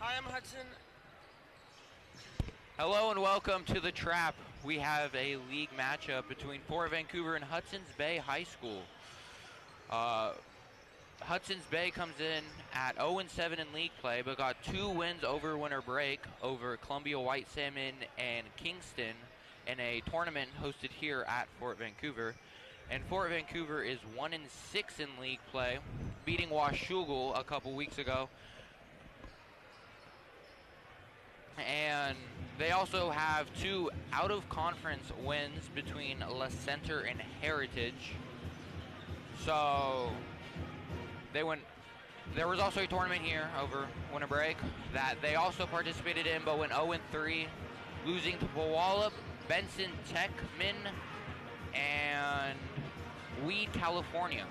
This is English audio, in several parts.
Hi, I'm Hudson. Hello and welcome to The Trap. We have a league matchup between Fort Vancouver and Hudson's Bay High School. Uh, Hudson's Bay comes in at 0-7 in league play, but got 2 wins over winter break over Columbia White Salmon and Kingston in a tournament hosted here at Fort Vancouver. And Fort Vancouver is 1-6 in league play, beating Washougal a couple weeks ago. And they also have 2 out-of-conference wins between La Center and Heritage. So they went. There was also a tournament here over winter break that they also participated in, but went 0-3, losing to Puyallup, Benson Techman, and Weed, California.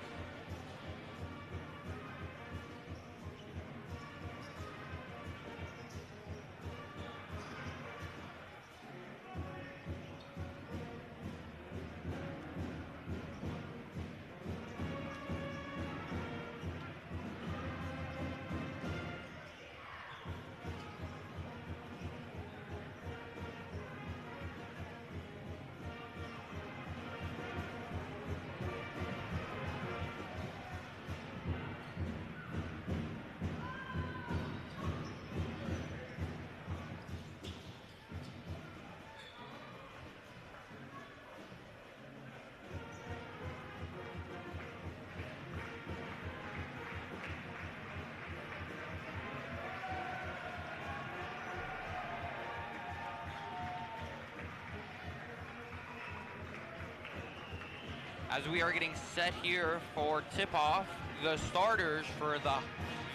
As we are getting set here for tip-off, the starters for the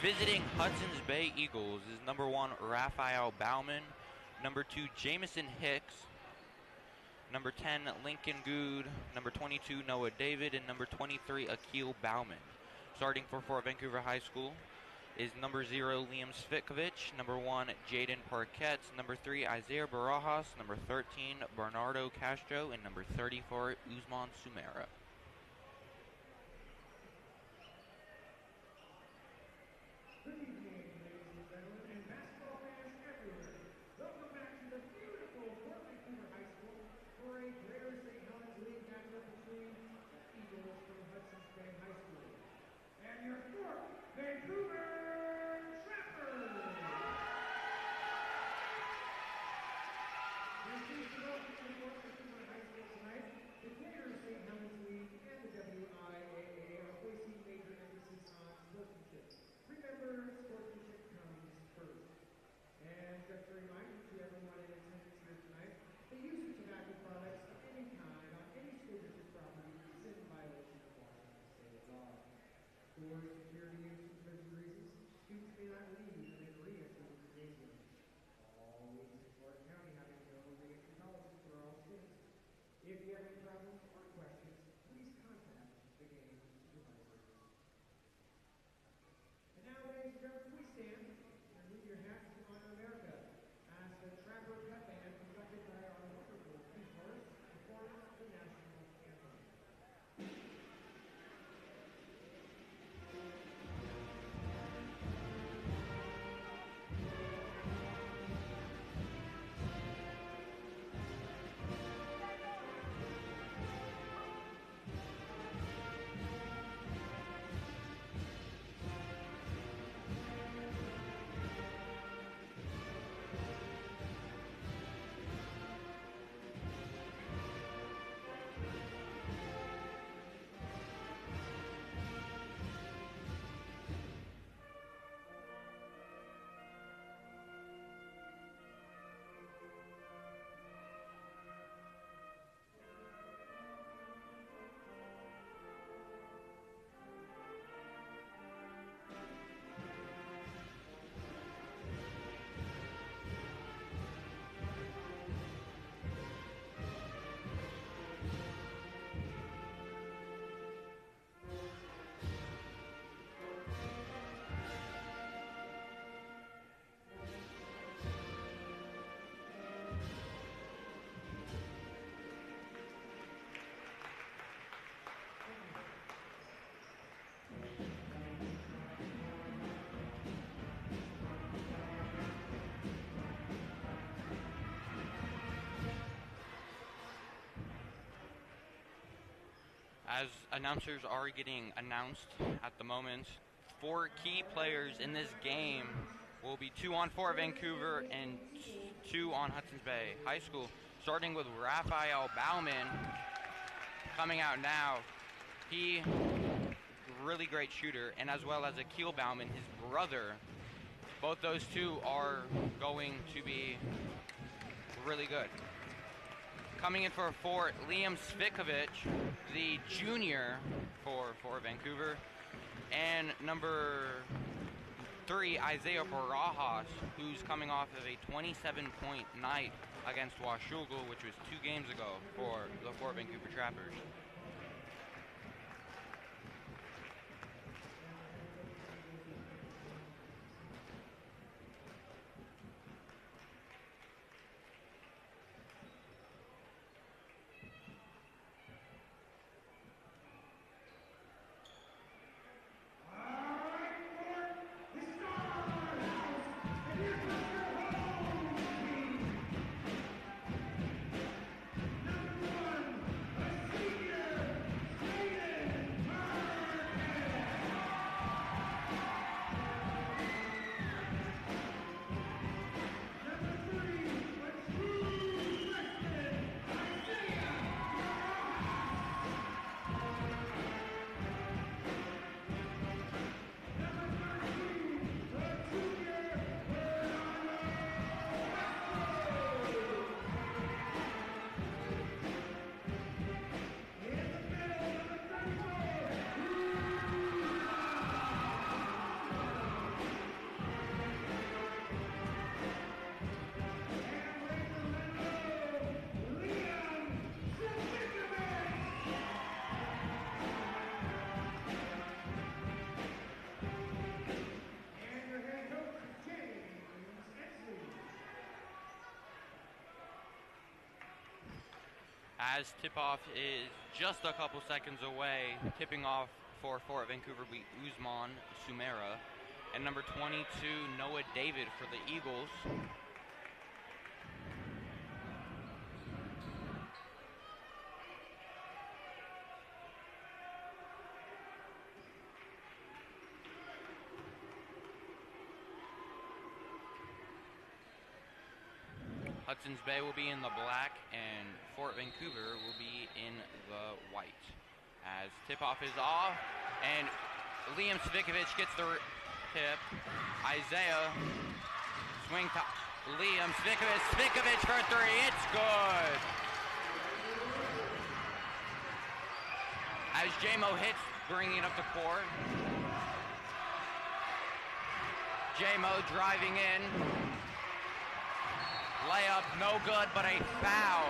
visiting Hudson's Bay Eagles is number 1, Raphael Bauman, number 2, Jameson Hicks, number 10, Lincoln Good, number 22, Noah David, and number 23, Akil Bauman. Starting for Fort Vancouver High School is number 0, Liam Svitkovich, number 1, Jaden Parquette, number 3, Isaiah Barajas, number 13, Bernardo Castro, and number 34, Usman Sumera. Good evening, ladies and gentlemen, and basketball fans everywhere. Welcome back to the beautiful Fort Vancouver High School for a Greater St. Helens League matchup between the Eagles from Hudson's Bay High School and your Fort Vancouver Trappers. We're pleased to welcome to Fort Vancouver High School tonight the Greater St. Helens League As announcers are getting announced at the moment, 4 key players in this game will be 2 on for Vancouver and 2 on Hudson's Bay High School. Starting with Raphael Bauman coming out now. He, really great shooter, and as well as Akil Bauman, his brother. Both those two are going to be really good. Coming in for Liam Svikovic, the junior for Vancouver. And number 3, Isaiah Barajas, who's coming off of a 27-point night against Washougal, which was 2 games ago for the Fort Vancouver Trappers. As tip-off is just a couple seconds away, tipping off for Fort Vancouver will be Usman Sumera, and number 22, Noah David for the Eagles. Hudson's Bay will be in the black, and Fort Vancouver will be in the white. As tip-off is off, and Liam Svikovic gets the tip. Isaiah swing to Liam Svikovic. Svikovic for 3. It's good. As J-Mo hits, bringing it up the court. J-Mo driving in. Layup, no good, but a foul.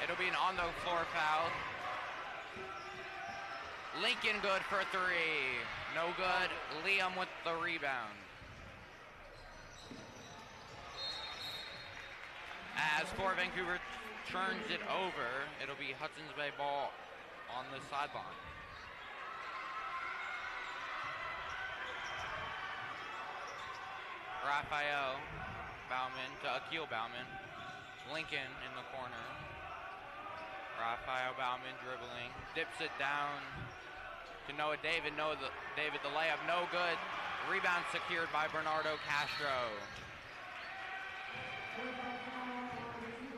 It'll be an on-the-floor foul. Lincoln good for 3. No good. Liam with the rebound. As Fort Vancouver turns it over, it'll be Hudson's Bay ball on the sideline. Raphael Bauman to Akil Bauman. Lincoln in the corner. Raphael Bauman dribbling. Dips it down to Noah David. David the layup, no good. Rebound secured by Bernardo Castro.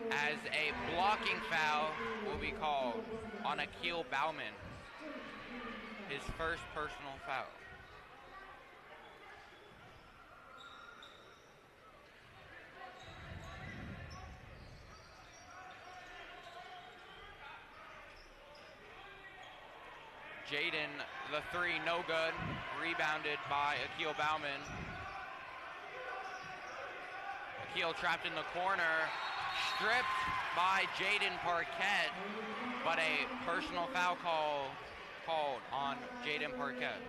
As a blocking foul will be called on Akil Bauman. His first personal foul. Jaden, the 3, no good. Rebounded by Akil Bauman. Akil trapped in the corner. Stripped by Jaden Parquette, but a personal foul called on Jaden Parquette.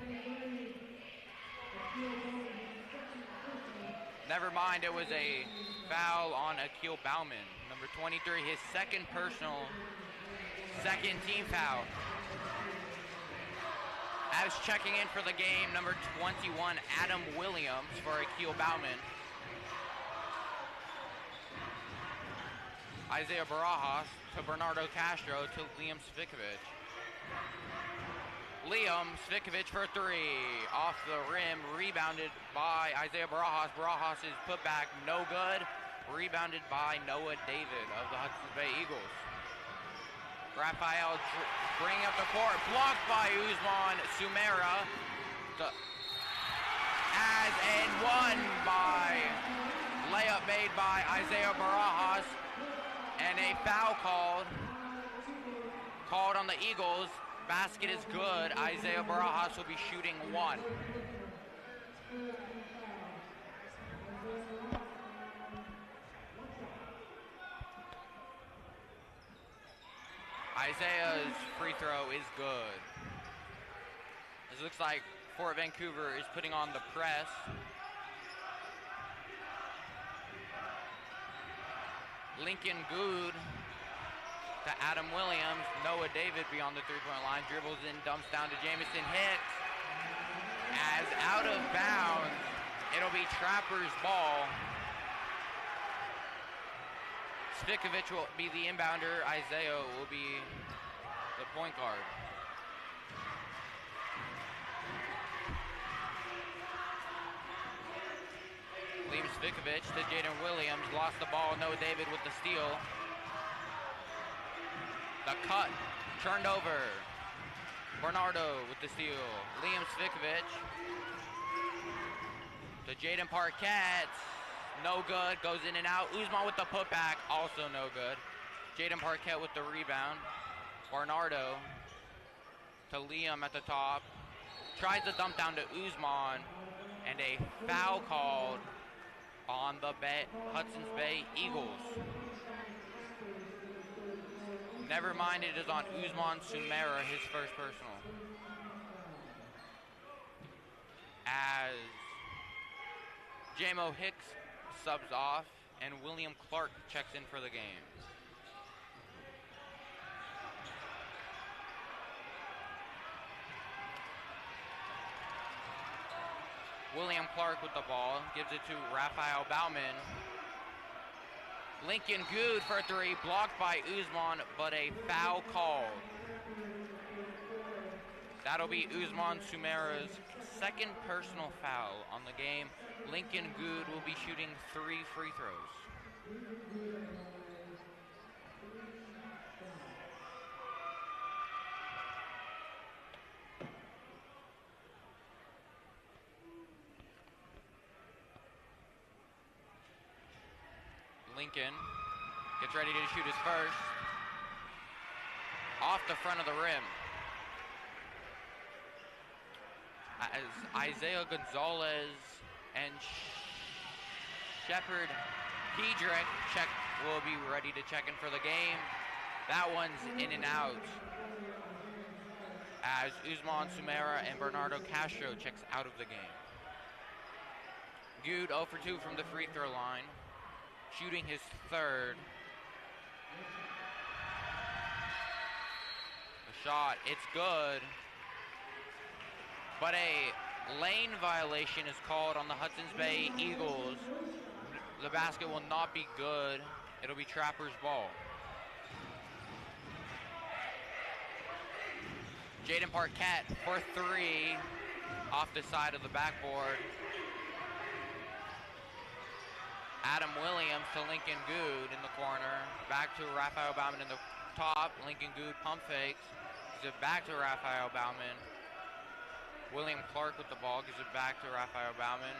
Never mind, it was a foul on Akil Bauman. Number 23, his second team foul. As checking in for the game, number 21, Adam Williams for Akil Bauman. Isaiah Barajas to Bernardo Castro to Liam Svikovic. Liam Svikovic for three. Off the rim, rebounded by Isaiah Barajas. Barajas is put back, no good. Rebounded by Noah David of the Hudson's Bay Eagles. Raphael bringing up the court, blocked by Usman Sumera. As and won by layup made by Isaiah Barajas, and a foul called on the Eagles. Basket is good. Isaiah Barajas will be shooting one. Isaiah's free throw is good. This looks like Fort Vancouver is putting on the press. Lincoln Good to Adam Williams. Noah David beyond the three-point line. Dribbles in, dumps down to Jamison Hicks. As out of bounds, it'll be Trapper's ball. Svikovic will be the inbounder. Isaiah will be the point guard. Liam Svikovic to Jaden Williams. Lost the ball. Noah David with the steal. The cut. Turned over. Bernardo with the steal. Liam Svikovic to Jaden Parquette. No good. Goes in and out. Usman with the putback. Also no good. Jaden Parquette with the rebound. Bernardo to Liam at the top. Tries to dump down to Usman. And a foul called on the Hudson's Bay Eagles. Never mind, it is on Usman Sumera, his first personal. As Jamo Hicks subs off and William Clark checks in for the game. William Clark with the ball, gives it to Raphael Bauman. Lincoln Good for three, blocked by Usman, but a foul called. That'll be Usman Sumera's second personal foul on the game. Lincoln Good will be shooting 3 free throws. Lincoln gets ready to shoot his first. Off the front of the rim. As Isaiah Gonzalez and Shepard Hedrick will be ready to check in for the game. That one's in and out. As Usman Sumera and Bernardo Castro checks out of the game. Good 0 for 2 from the free throw line. Shooting his third. The shot, it's good. But a lane violation is called on the Hudson's Bay Eagles. The basket will not be good. It'll be Trapper's ball. Jaden Parquette for three off the side of the backboard. Adam Williams to Lincoln Good in the corner. Back to Raphael Bauman in the top. Lincoln Good pump fakes. Gives it back to Raphael Bauman. William Clark with the ball. Gives it back to Raphael Bauman.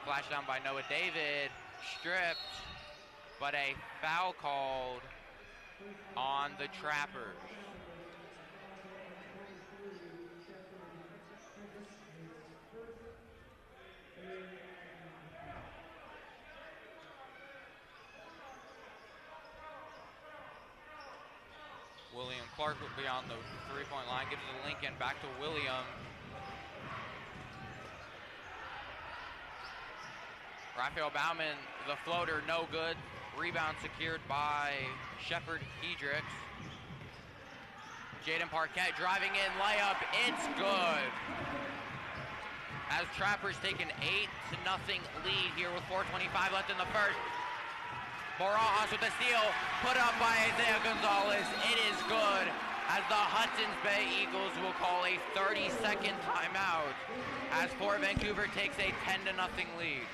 Flash down by Noah David. Stripped. But a foul called on the Trappers. William Clark will be on the three-point line, gives it to Lincoln, back to William. Raphael Bauman, the floater, no good. Rebound secured by Shepard Hedrick. Jaden Parquette driving in, layup, it's good. As Trappers take an 8-0 lead here with 4:25 left in the first. Barajas with the steal, put up by Isaiah Gonzalez. It is good, as the Hudson's Bay Eagles will call a 30-second timeout as Fort Vancouver takes a 10-0 lead.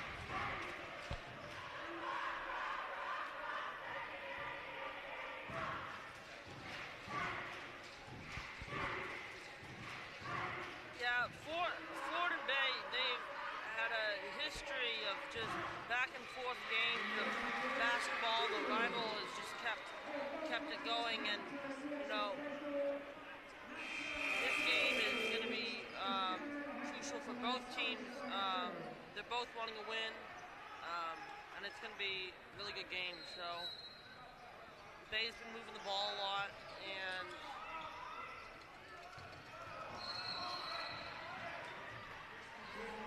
Yeah, Fort and Bay, they've had a history of just back and forth games of basketball. The rival has just kept it going, and you know, this game is going to be crucial for both teams. They're both wanting to win, and it's going to be a really good game. So the Bay's been moving the ball a lot, and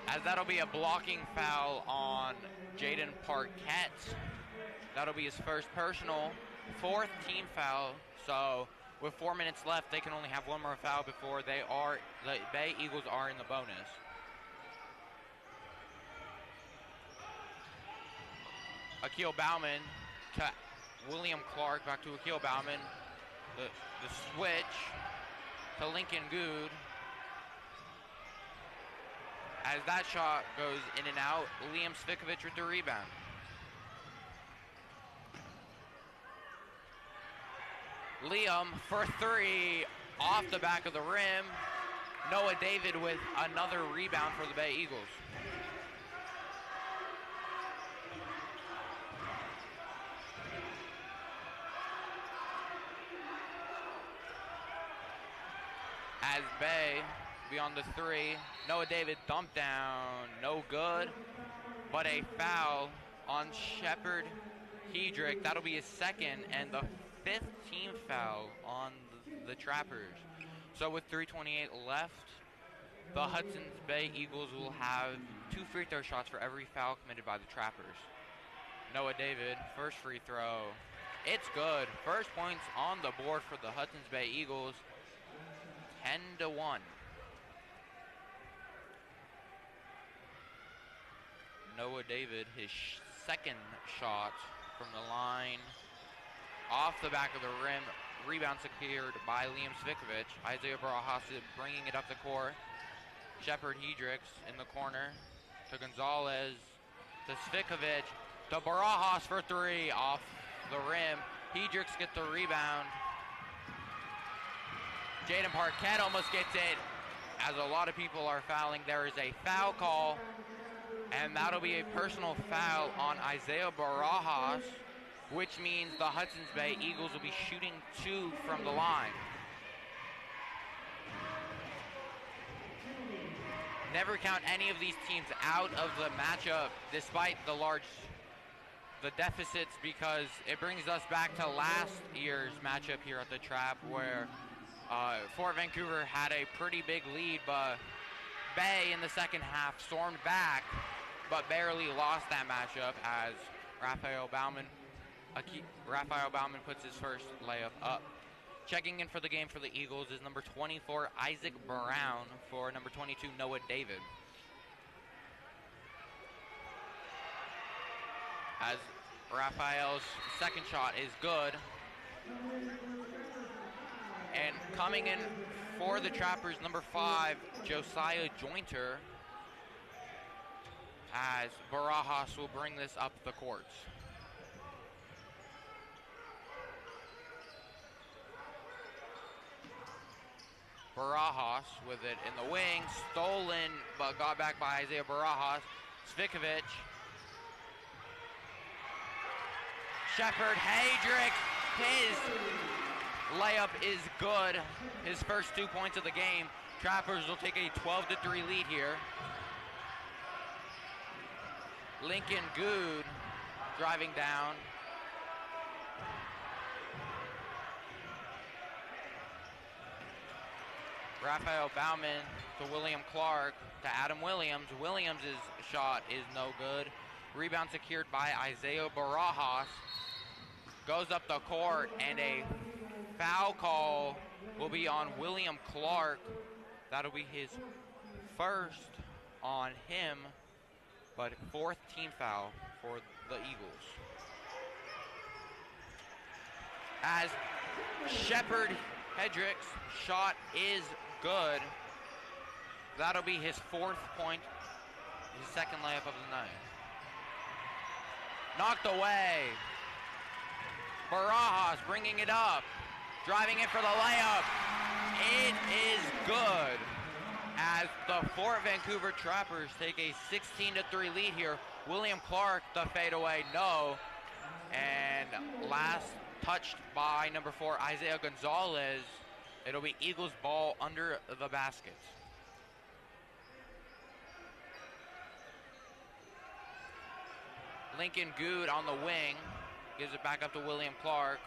as that'll be a blocking foul on Jaden Parquette. That'll be his first personal, 4th team foul. So with 4 minutes left, they can only have one more foul before the Bay Eagles are in the bonus. Akil Bauman to William Clark, back to Akil Bauman. The switch to Lincoln Good. As that shot goes in and out, Liam Svikovic with the rebound. Liam for 3 off the back of the rim. Noah David with another rebound for the Bay Eagles. As Bay beyond the 3, Noah David dumped down, no good, but a foul on Shepard Hedrick. That'll be his second and the 5th team foul on the Trappers. So with 3:28 left, the Hudson's Bay Eagles will have 2 free throw shots for every foul committed by the Trappers. Noah David, first free throw. It's good. First points on the board for the Hudson's Bay Eagles, 10-1. Noah David, his second shot from the line, off the back of the rim. Rebound secured by Liam Svikovic. Isaiah Barajas bringing it up the court. Shepard Hedricks in the corner to Gonzalez, to Svikovic, to Barajas for 3 off the rim. Hedricks gets the rebound. Jaden Parquette almost gets it. As a lot of people are fouling, there is a foul call, and that'll be a personal foul on Isaiah Barajas, which means the Hudson's Bay Eagles will be shooting 2 from the line. Never count any of these teams out of the matchup despite the deficits, because it brings us back to last year's matchup here at the Trap, where Fort Vancouver had a pretty big lead, but Bay in the second half stormed back but barely lost that matchup as Raphael Bauman puts his first layup up. Checking in for the game for the Eagles is number 24, Isaac Brown, for number 22, Noah David. As Raphael's second shot is good. And coming in for the Trappers, number 5, Josiah Jointer, as Barajas will bring this up the courts. Barajas with it in the wing, stolen, but got back by Isaiah Barajas. Svikovic. Shepard Hedrick, his layup is good. His first 2 points of the game. Trappers will take a 12-3 lead here. Lincoln Good driving down. Raphael Bauman to William Clark, to Adam Williams. Williams' shot is no good. Rebound secured by Isaiah Barajas. Goes up the court, and a foul call will be on William Clark. That'll be his first on him, but 4th team foul for the Eagles. as Shepard Hedrick's shot is good. That'll be his 4th point, his 2nd layup of the night. Knocked away. Barajas bringing it up, driving it for the layup. It is good, as the Fort Vancouver Trappers take a 16-3 lead here. William Clark, the fadeaway, no. And last touched by number 4, Isaiah Gonzalez. It'll be Eagles ball under the basket. Lincoln Good on the wing, gives it back up to William Clark.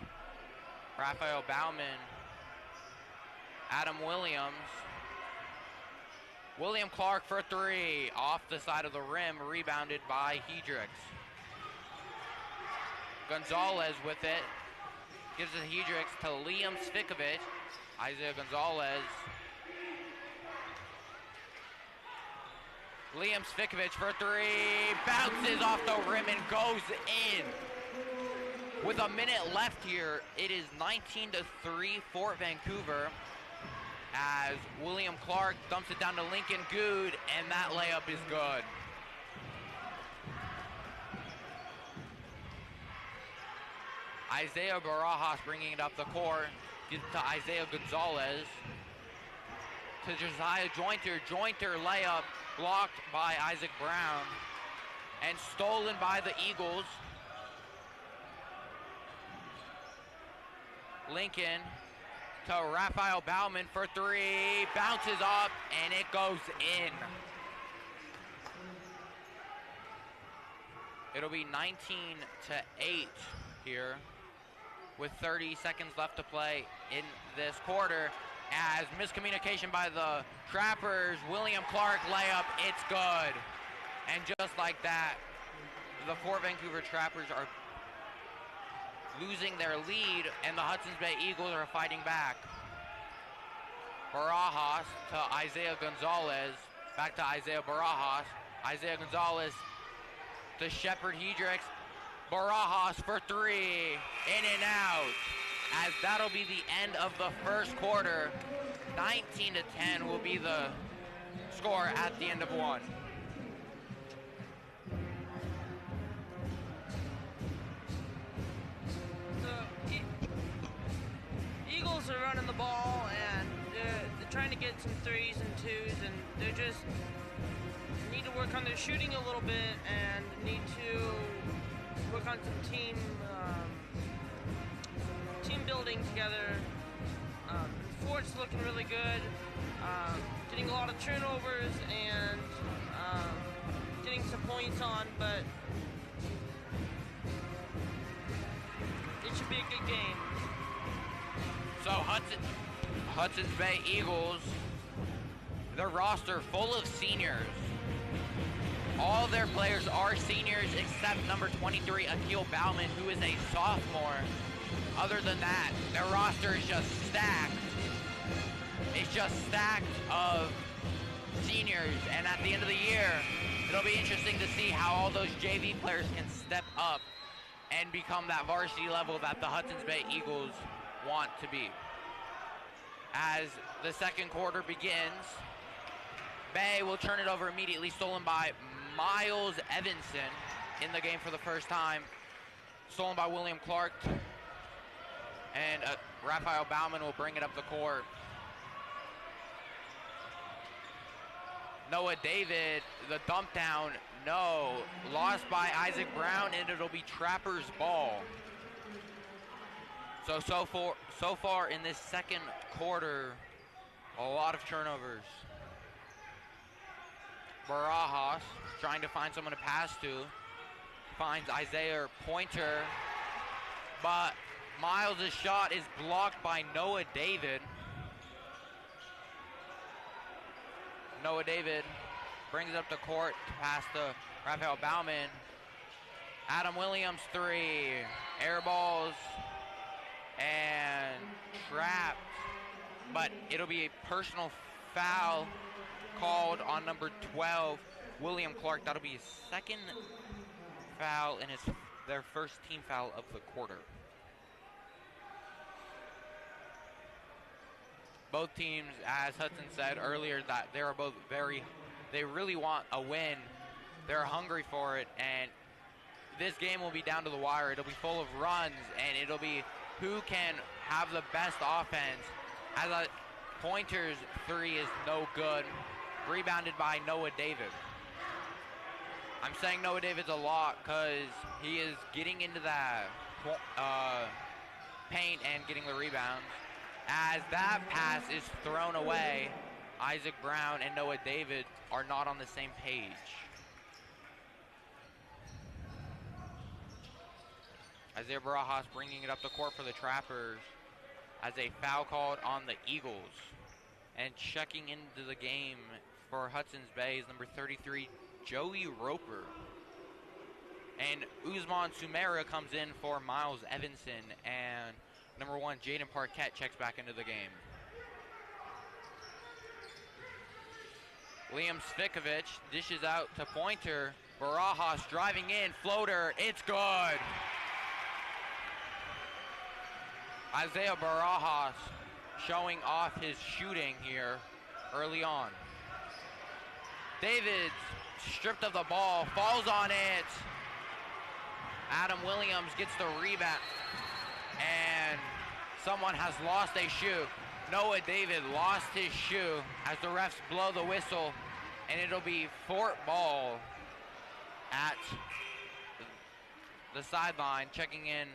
Raphael Bauman, Adam Williams. William Clark for 3, off the side of the rim, rebounded by Hedricks. Gonzalez with it, gives it to Hedricks to Liam Svikovic. Isaiah Gonzalez. Liam Svikovic for 3, bounces off the rim and goes in. With a minute left here, it is 19-3 Fort Vancouver, as William Clark dumps it down to Lincoln Good, and that layup is good. Isaiah Barajas bringing it up the court, gives it to Isaiah Gonzalez, to Josiah Jointer. Jointer layup blocked by Isaac Brown, and stolen by the Eagles. Lincoln to Raphael Bauman for 3, bounces up, and it goes in. It'll be 19-8 here, with 30 seconds left to play in this quarter, as miscommunication by the Trappers. William Clark layup, it's good. And just like that, the Fort Vancouver Trappers are losing their lead, and the Hudson's Bay Eagles are fighting back. Barajas to Isaiah Gonzalez, back to Isaiah Barajas. Isaiah Gonzalez to Shepard Hedricks. Barajas for 3, in and out, as that'll be the end of the first quarter. 19-10 will be the score at the end of one. Eagles are running the ball, and they're trying to get some 3s and 2s, and they're just need to work on their shooting a little bit, and need to work on some team building together. Fort's looking really good, getting a lot of turnovers and getting some points on, but it should be a good game. So Hudson's Bay Eagles, their roster full of seniors. All their players are seniors except number 23, Akil Bauman, who is a sophomore. Other than that, their roster is just stacked. It's just stacked of seniors, and at the end of the year, it'll be interesting to see how all those JV players can step up and become that varsity level that the Hudson's Bay Eagles want to be. As the second quarter begins, Bay will turn it over immediately, stolen by Miles Evanson in the game for the first time. Stolen by William Clark. And Raphael Bauman will bring it up the court. Noah David, the dump down, no. Lost by Isaac Brown, and it'll be Trappers ball. So far in this second quarter, a lot of turnovers. Barajas trying to find someone to pass to. Finds Isaiah Pointer, but Miles' shot is blocked by Noah David. Noah David brings it up the court to pass to Raphael Bauman. Adam Williams 3, air balls, and trapped, but it'll be a personal foul called on number 12, William Clark. That'll be his second foul and their first team foul of the quarter. Both teams, as Hudson said earlier, that they are both they really want a win. They're hungry for it, and this game will be down to the wire. It'll be full of runs, and it'll be who can have the best offense. As a Pointer's three is no good, rebounded by Noah David. I'm saying Noah David's a lot because he is getting into that paint and getting the rebounds. As that pass is thrown away, Isaac Brown and Noah David are not on the same page. Isaiah Barajas bringing it up the court for the Trappers as a foul called on the Eagles. And checking into the game for Hudson's Bay is number 33, Joey Roper. And Usman Sumera comes in for Miles Evanson, and number 1, Jaden Parquette checks back into the game. Liam Svikovic dishes out to Pointer. Barajas driving in, floater, it's good. Isaiah Barajas showing off his shooting here early on. David stripped of the ball, falls on it. Adam Williams gets the rebound, and someone has lost a shoe. Noah David lost his shoe as the refs blow the whistle, and it'll be Fort ball at the sideline. Checking in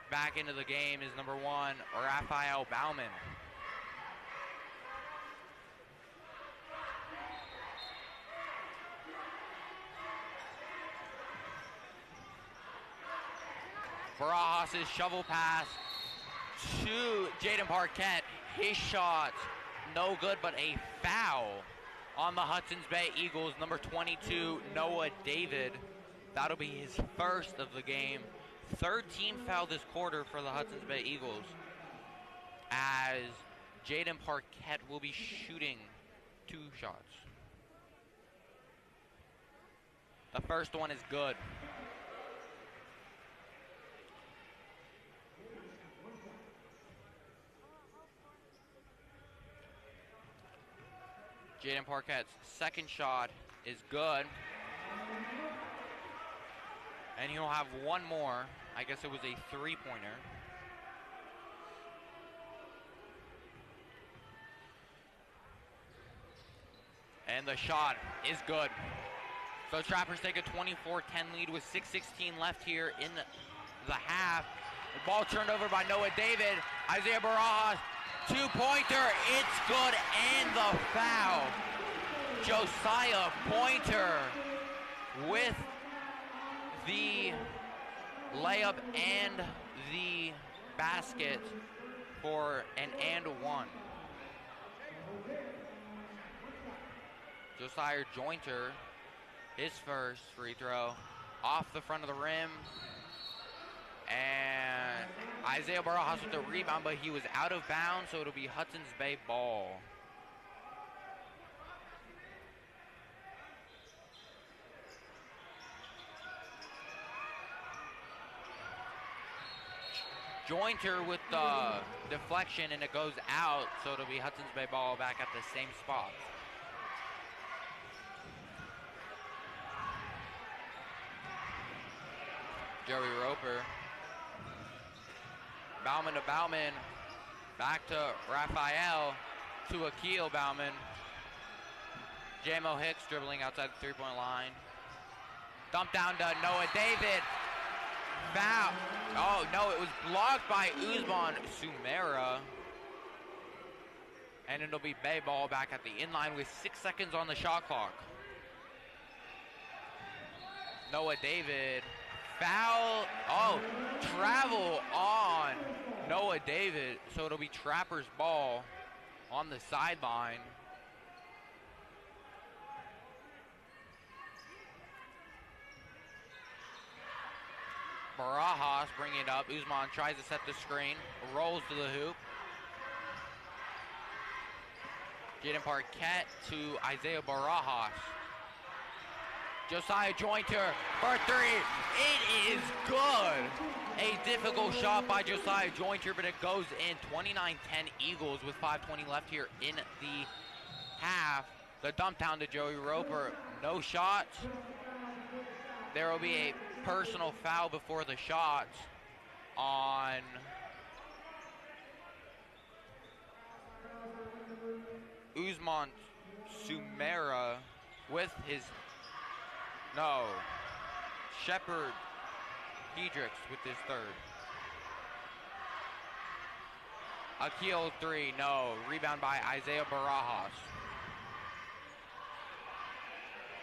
back into the game is number 1, Raphael Bauman. Barajas' shovel pass to Jaden Parquette. His shot, no good, but a foul on the Hudson's Bay Eagles. Number 22, Noah David. That'll be his first of the game. Third team foul this quarter for the Hudson's Bay Eagles, as Jaden Parquette will be shooting 2 shots. The first one is good. Jaden Parquette's second shot is good. And he'll have one more. I guess it was a three-pointer. And the shot is good. So Trappers take a 24-10 lead with 6:16 left here in the half. The ball turned over by Noah David. Isaiah Barajas, two-pointer, it's good, and the foul. Josiah Pointer with the layup and the basket for an and one. Josiah Jointer, his first free throw, off the front of the rim. And Isaiah Barajas with the rebound, but he was out of bounds, so it'll be Hudson's Bay ball. Jointer with the deflection, and it goes out, so it'll be Hudson's Bay ball back at the same spot. Joey Roper. Bauman to Bauman. Back to Raphael. To Akil Bauman. J-Mo Hicks dribbling outside the three-point line. Dump down to Noah David. Foul. Oh, no, it was blocked by Usman Sumera. And it'll be Bay ball back at the inline with 6 seconds on the shot clock. Noah David. Foul. Oh, travel on Noah David. So it'll be Trappers ball on the sideline. Barajas bringing it up. Usman tries to set the screen. Rolls to the hoop. Jaden Parquette to Isaiah Barajas. Josiah Jointer for three. It is good. A difficult shot by Josiah Jointer, but it goes in. 29-10 Eagles with 5:20 left here in the half. The dump down to Joey Roper. No shots. There will be a personal foul before the shot on Usman Sumera with his, no, Shepard Hedricks with his third. Akil three, no. Rebound by Isaiah Barajas.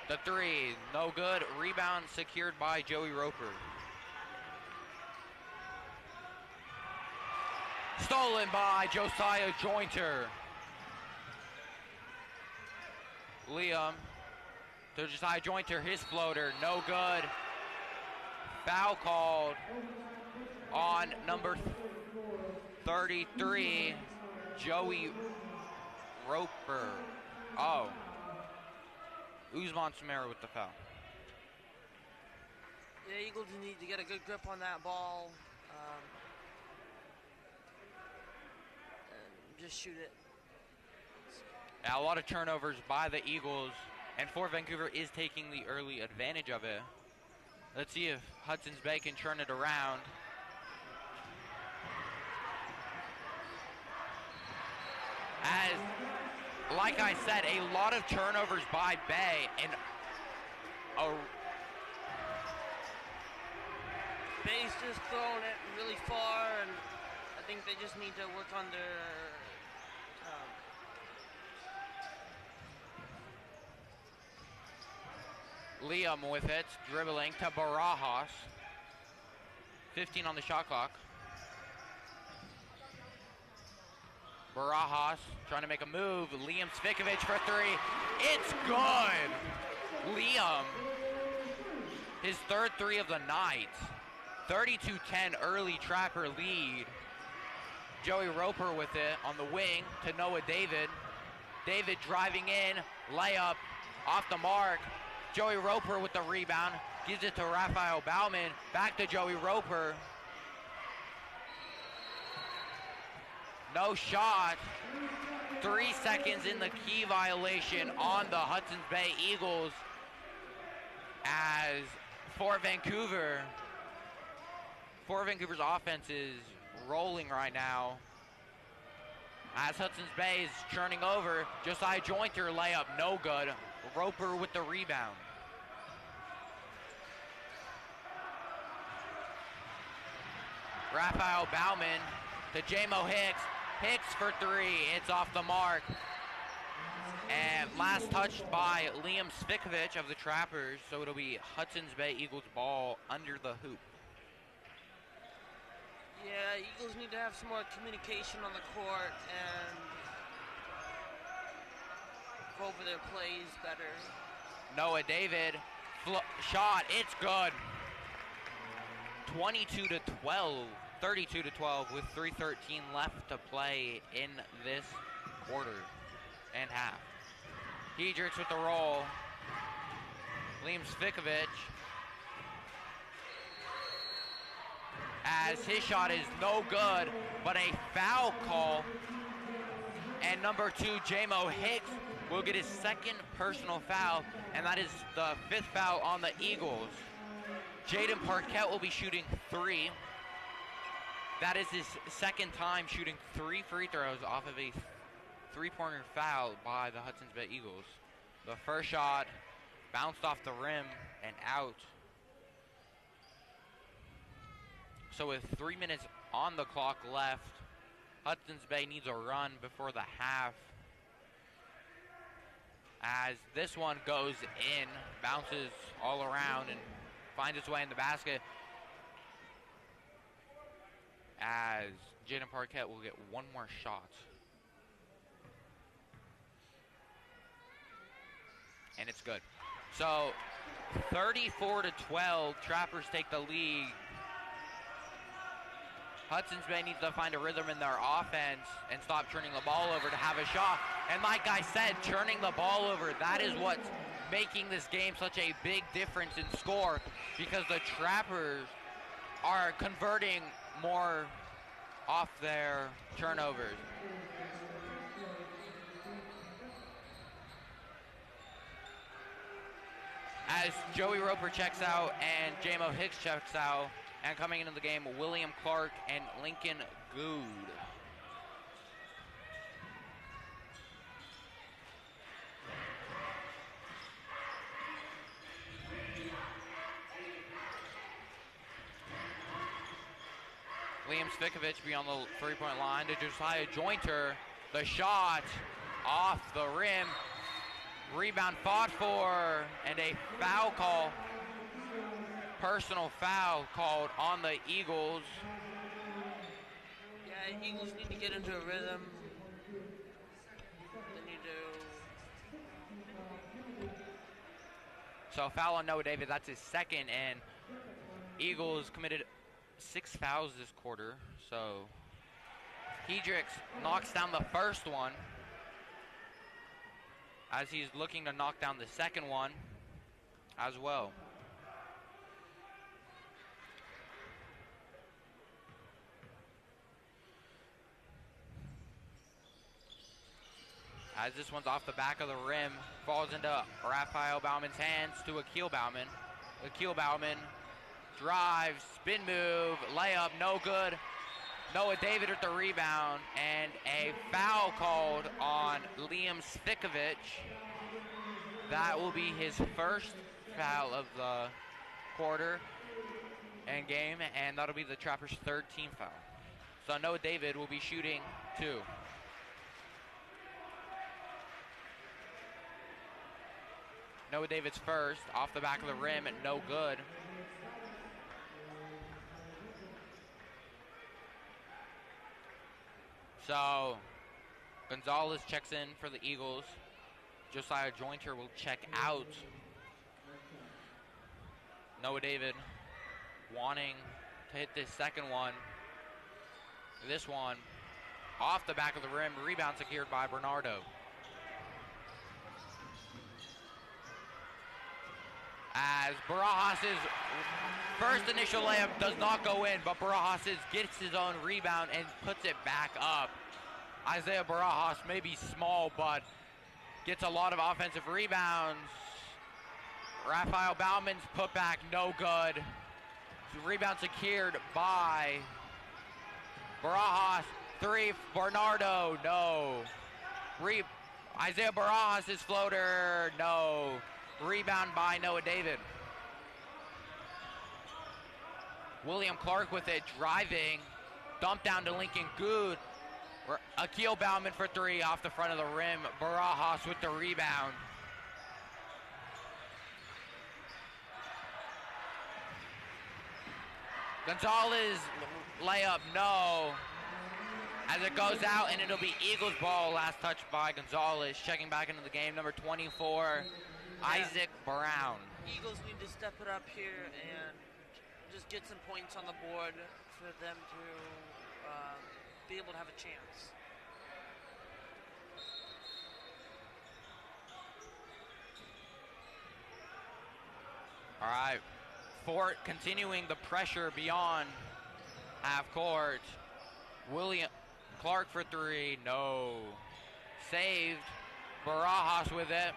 The three, no good. Rebound secured by Joey Roper. Stolen by Josiah Jointer. Liam to Josiah Jointer, his floater, no good. Foul called on number 33, Joey Roper. Oh. Usman Sumera with the foul. Yeah, Eagles need to get a good grip on that ball. And just shoot it. Yeah, a lot of turnovers by the Eagles, and Fort Vancouver is taking the early advantage of it. Let's see if Hudson's Bay can turn it around. As, like I said, a lot of turnovers by Bay, and Bay's just throwing it really far, and I think they just need to work on their Liam with it, dribbling to Barajas. 15 on the shot clock. Barajas trying to make a move. Liam Svikovic for three. It's good. Liam, his third three of the night. 32-10 early Trapper lead. Joey Roper with it on the wing to Noah David. David driving in, layup off the mark. Joey Roper with the rebound, gives it to Raphael Bauman, back to Joey Roper. No shot. 3 seconds in the key violation on the Hudson's Bay Eagles as Fort Vancouver's offense is rolling right now. As Hudson's Bay is churning over, Josiah Jointer layup, no good. Roper with the rebound. Raphael Bauman to J-Mo Hicks. Hicks for three. It's off the mark. And last touched by Liam Svikovic of the Trappers. So it'll be Hudson's Bay Eagles ball under the hoop. Yeah, Eagles need to have some more communication on the court and go over their plays better. Noah David, shot, it's good. 32-12, 32-12 with 3:13 left to play in this quarter and half. Hedricks with the roll. Liam Svikovic. As his shot is no good, but a foul call. And number 2, J-Mo Hicks, will get his second personal foul, and that is the 5th foul on the Eagles. Jaden Parkett will be shooting 3. That is his second time shooting 3 free throws off of a 3-pointer foul by the Hudson's Bay Eagles. The first shot bounced off the rim and out. So with 3 minutes on the clock left, Hudson's Bay needs a run before the half. As this one goes in, bounces all around and finds its way in the basket. As Jaden Parkett will get one more shot. And it's good. So 34-12, Trappers take the lead. Hudson's Bay needs to find a rhythm in their offense and stop turning the ball over to have a shot. And like I said, turning the ball over, that is what's making this game such a big difference in score because the Trappers are converting more off their turnovers. As Joey Roper checks out and J-Mo Hicks checks out, and coming into the game, William Clark and Lincoln Good. Liam Spikovich beyond the three-point line to Josiah Jointer. The shot off the rim. Rebound fought for, and a foul call. Personal foul called on the Eagles. Yeah, Eagles need to get into a rhythm. They need to... So foul on Noah David, that's his second, and Eagles committed 6 fouls this quarter. So Hedricks knocks down the first one as he's looking to knock down the second one as well. As this one's off the back of the rim, falls into Raphael Bauman's hands to Akil Bauman. Akil Bauman drives, spin move, layup, no good. Noah David with the rebound, and a foul called on Liam Spikovich. That will be his first foul of the quarter and game, and that'll be the Trappers' third team foul. So Noah David will be shooting 2. Noah David's first, off the back of the rim, and no good. So Gonzalez checks in for the Eagles. Josiah Jointer will check out. Noah David wanting to hit this second one. This one off the back of the rim, rebound secured by Bernardo. As Barajas' first initial layup does not go in, but Barajas gets his own rebound and puts it back up. Isaiah Barajas may be small, but gets a lot of offensive rebounds. Raphael Bauman's putback, no good. Rebound secured by Barajas. 3, Bernardo, no. Isaiah Barajas' floater, no. Rebound by Noah David. William Clark with it, driving. Dump down to Lincoln Good. Akil Bauman for 3 off the front of the rim. Barajas with the rebound. Gonzalez layup, no. As it goes out, and it'll be Eagles ball. Last touch by Gonzalez. Checking back into the game, number 24, Isaac Brown. Eagles need to step it up here and just get some points on the board for them to be able to have a chance. All right, Fort continuing the pressure beyond half court. William Clark for 3, no. Saved. Barajas with it.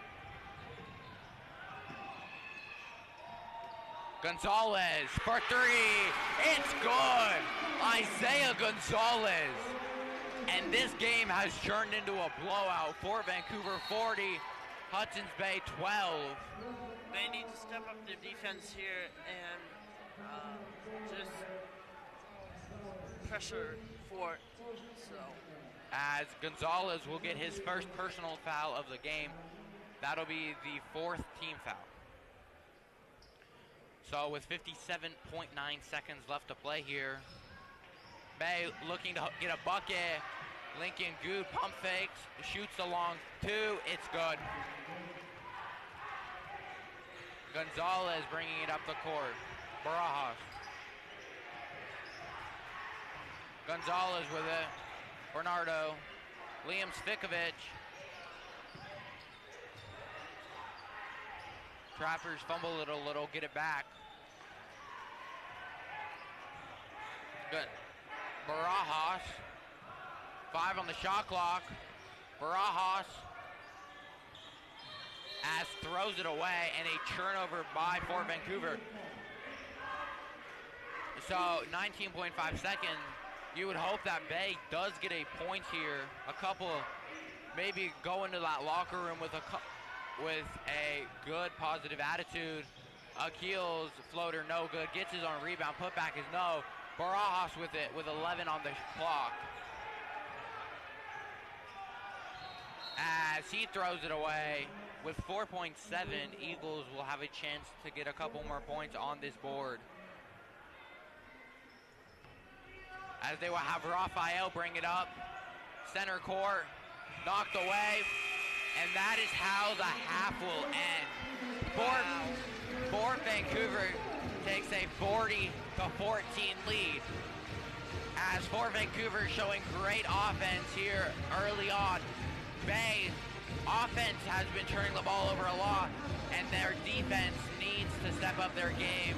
Gonzalez for 3. It's good. Isaiah Gonzalez. And this game has turned into a blowout. Fort Vancouver 40, Hudson's Bay 12. They need to step up their defense here and just pressure Fort. So, as Gonzalez will get his first personal foul of the game. That'll be the 4th team foul. So with 57.9 seconds left to play here, Bay looking to get a bucket. Lincoln Good pump fakes, shoots the long 2, it's good. Gonzalez bringing it up the court. Barajas. Gonzalez with it. Bernardo. Liam Spikovich. Trappers fumble it a little, get it back. Good. Barajas. 5 on the shot clock. Barajas throws it away, and a turnover by Fort Vancouver. So 19.5 seconds. You would hope that Bay does get a point here. A couple, maybe go into that locker room with a good positive attitude. Akil's floater no good. Gets his own rebound. Putback is no. Barajas with it with 11 on the clock. As he throws it away with 4.7, Eagles will have a chance to get a couple more points on this board. As they will have Raphael bring it up. Center court, knocked away, and that is how the half will end. Fort Vancouver takes a 40-14 lead. As Fort Vancouver showing great offense here early on. Bay offense has been turning the ball over a lot, and their defense needs to step up their game.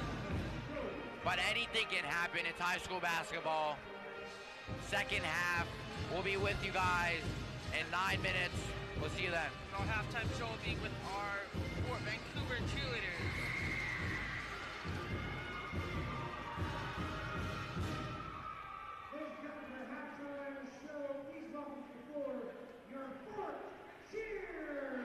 But anything can happen. It's high school basketball. Second half, we'll be with you guys in 9 minutes. We'll see you then. Our halftime show will be with our Fort Vancouver cheerleaders. Ladies and gentlemen, halftime show. Please welcome to the floor your Fort Cheerleaders.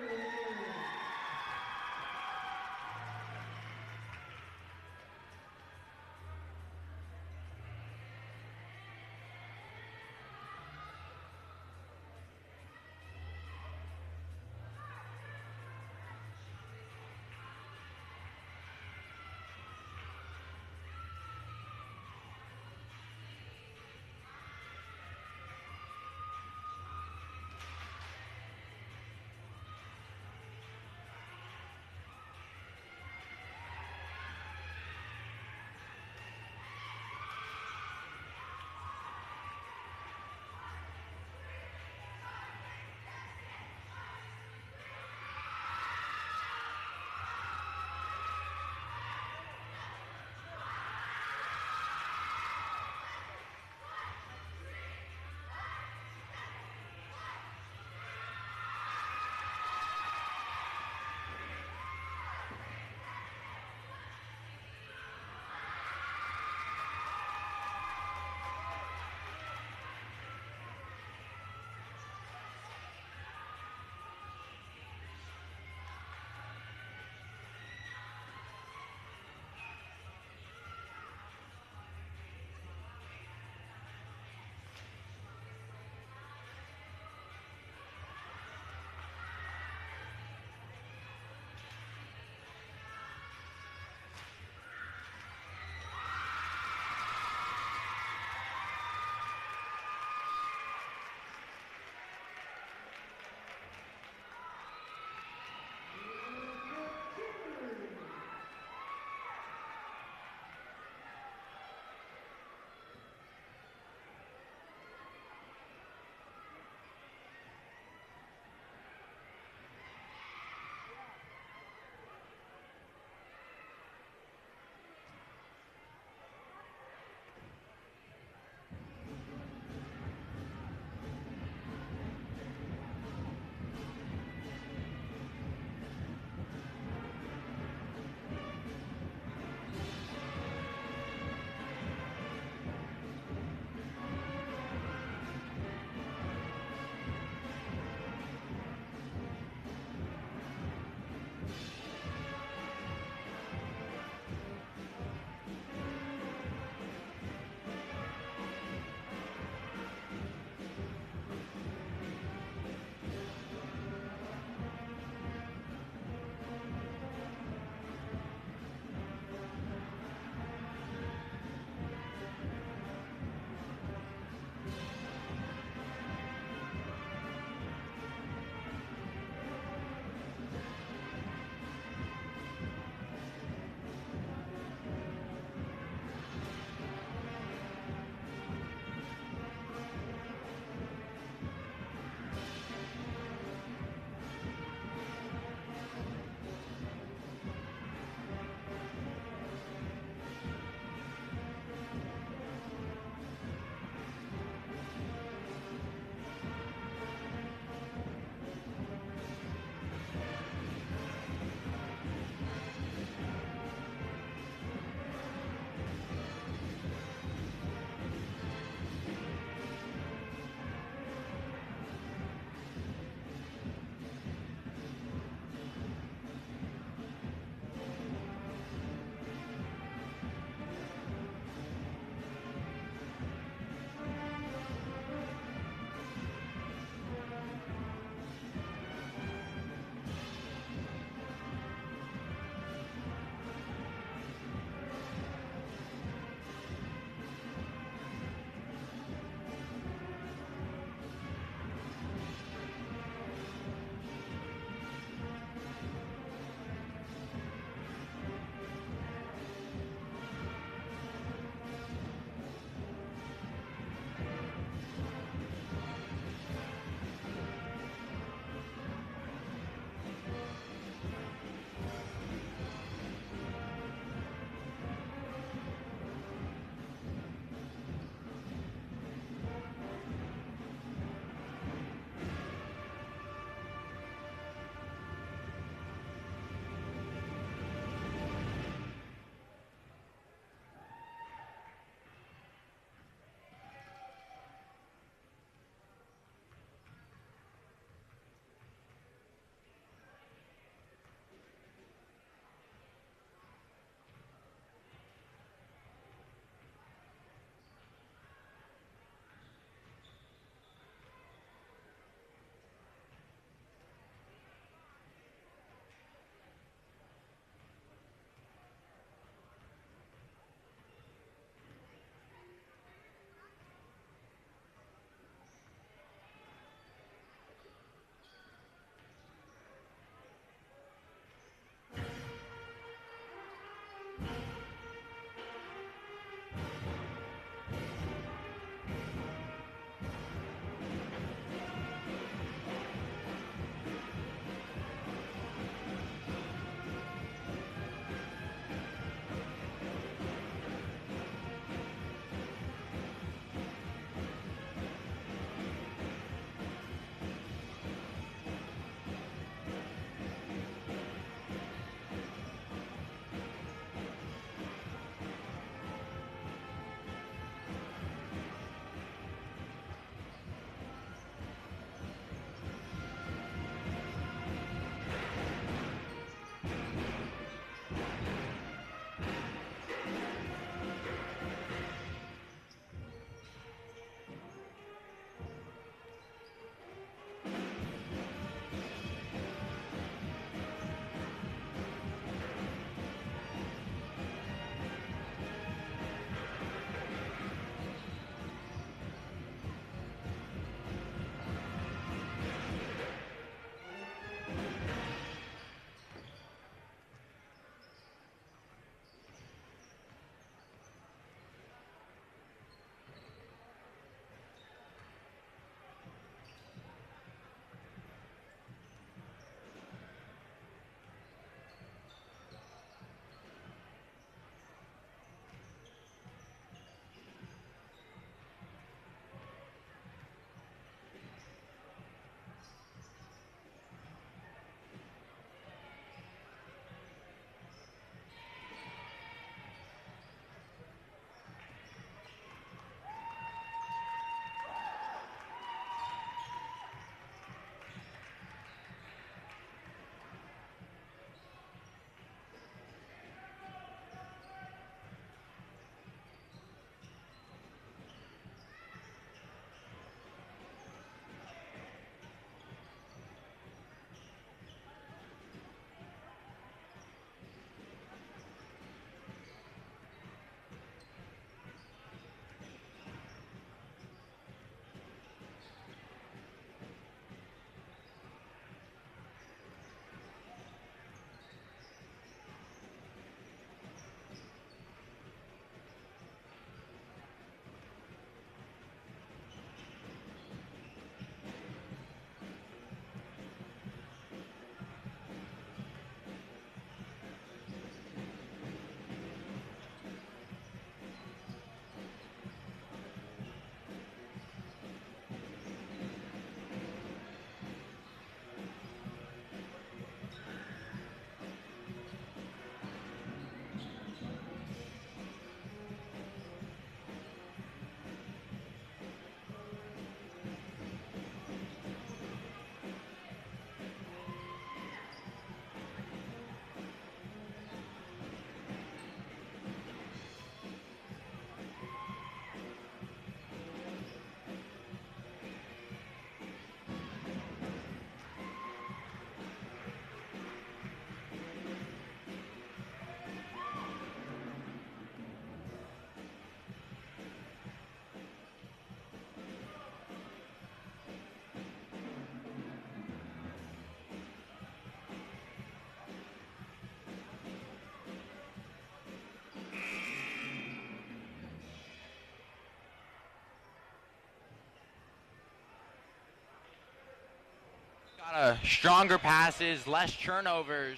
stronger passes, less turnovers,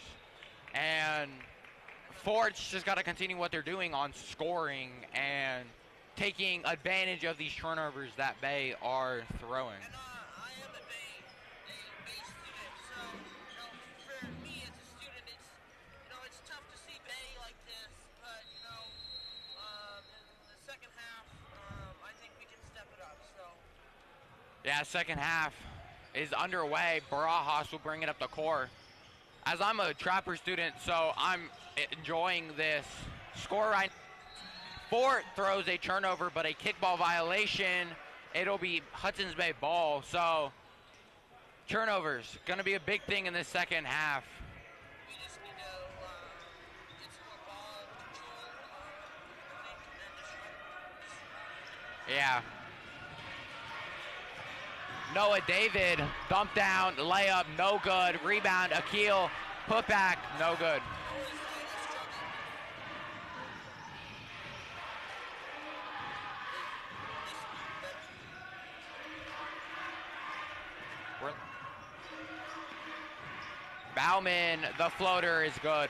and Ford's just got to continue what they're doing on scoring and taking advantage of these turnovers that Bay are throwing. And I am a Bay student, so for me as a student, it's tough to see Bay like this. But in the second half, I think we can step it up. So yeah, second half is underway. Barajas will bring it up the court. As I'm a Trapper student, so I'm enjoying this score right now. Fort throws a turnover, but a kickball violation. It'll be Hudson's Bay ball. So turnovers going to be a big thing in this second half. we just need to get some more ball control, I think, and just Yeah. Noah David, thump down, layup, no good. Rebound, Akil, put back, no good. Bauman, the floater is good.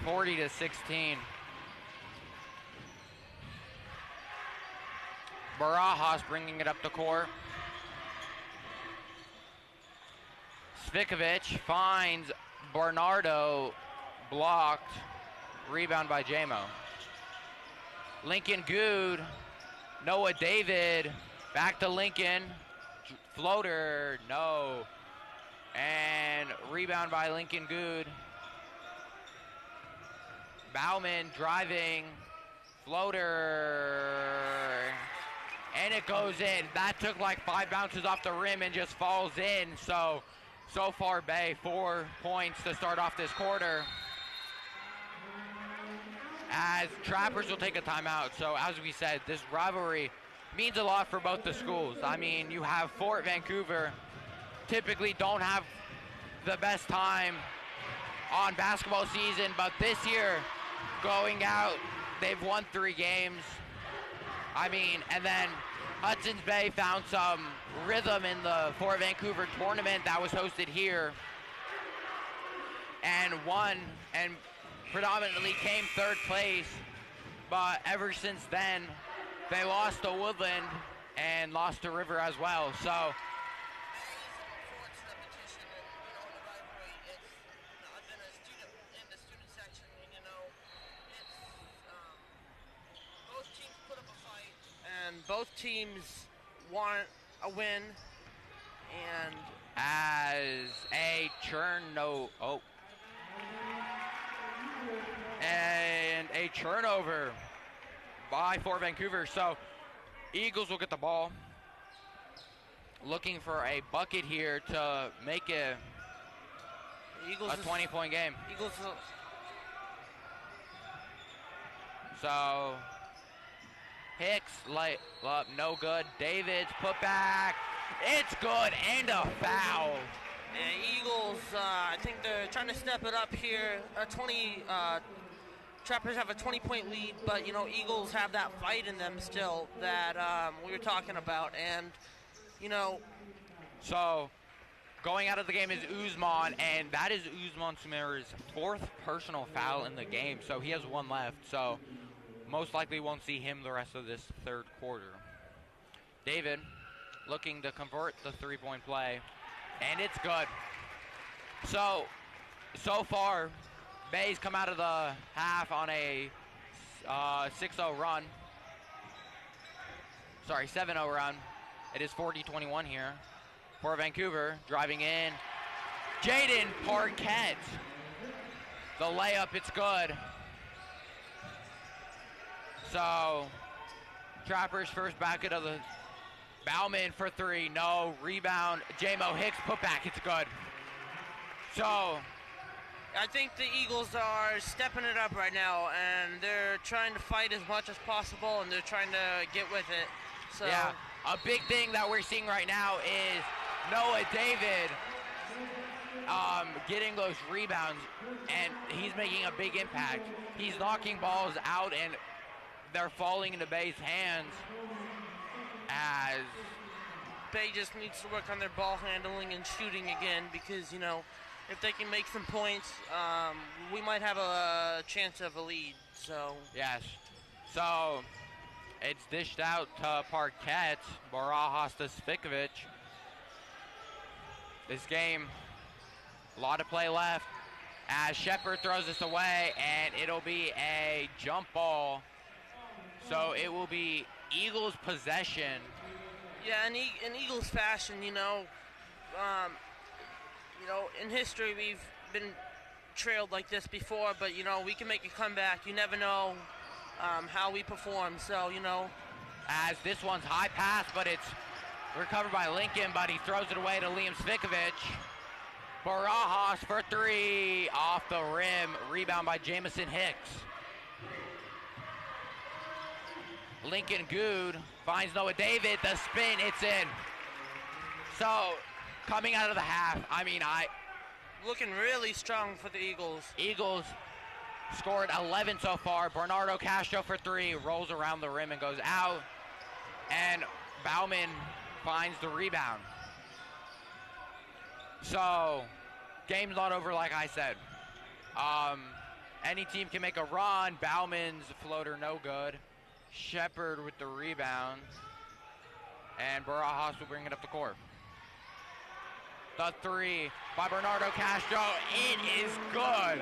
40-16. Barajas bringing it up the court. Svikovic finds Bernardo, blocked. Rebound by Jamo. Lincoln Good, Noah David, back to Lincoln. Floater, no. And rebound by Lincoln Good. Bauman driving, floater, and it goes in. That took like 5 bounces off the rim and just falls in. So far Bay, 4 points to start off this quarter. As Trappers will take a timeout. So as we said, this rivalry means a lot for both the schools. I mean, you have Fort Vancouver, typically don't have the best time on basketball season, but this year, going out, they've won 3 games. I mean, and then Hudson's Bay found some rhythm in the Fort Vancouver tournament that was hosted here and won and predominantly came 3rd place, but ever since then, they lost to Woodland and lost to River as well. So both teams want a win, and as a and a turnover by Fort Vancouver. So Eagles will get the ball, looking for a bucket here to make a 20-point game. Eagles. So Hicks, light up, no good. Davids, put back. It's good, and a foul. And Eagles, I think they're trying to step it up here. Trappers have a 20-point lead, but, Eagles have that fight in them still that we were talking about. And, So, going out of the game is Uzman, and that is Uzman Sumer's 4th personal foul in the game. So, he has 1 left. So, most likely won't see him the rest of this 3rd quarter. David looking to convert the 3-point play, and it's good. So far, Bay's come out of the half on a 6-0 run. Sorry, 7-0 run. It is 40-21 here. For Vancouver, driving in. Jaden Parquette. The layup, it's good. So, Trappers first bucket of the Bauman for 3, no. Rebound, Jamo Hicks, put back, it's good. So, I think the Eagles are stepping it up right now, and they're trying to fight as much as possible, and they're trying to get with it. So yeah, a big thing that we're seeing right now is Noah David getting those rebounds, and he's making a big impact. He's knocking balls out, and they're falling into Bay's hands as Bay just needs to work on their ball handling and shooting again because, you know, if they can make some points, we might have a chance of a lead. So Yes. So it's dished out to Parquette. Barajas to Spikovic. This game, a lot of play left as Shepard throws this away, and it'll be a jump ball. So it will be Eagles possession. yeah, in Eagles fashion, you know, in history we've been trailed like this before, but you know we can make a comeback. You never know how we perform. So you know, As this one's high pass, but it's recovered by Lincoln, but he throws it away to Liam Spikovic. Barajas for three, off the rim, rebound by Jamison Hicks. Lincoln Good finds Noah David, the spin, it's in. So, coming out of the half, looking really strong for the Eagles. Eagles scored 11 so far. Bernardo Castro for three, rolls around the rim and goes out. And Bauman finds the rebound. So, game's not over like I said. Any team can make a run. Bauman's floater no good. Shepard with the rebound. And Barajas will bring it up the court. The three by Bernardo Castro. It is good.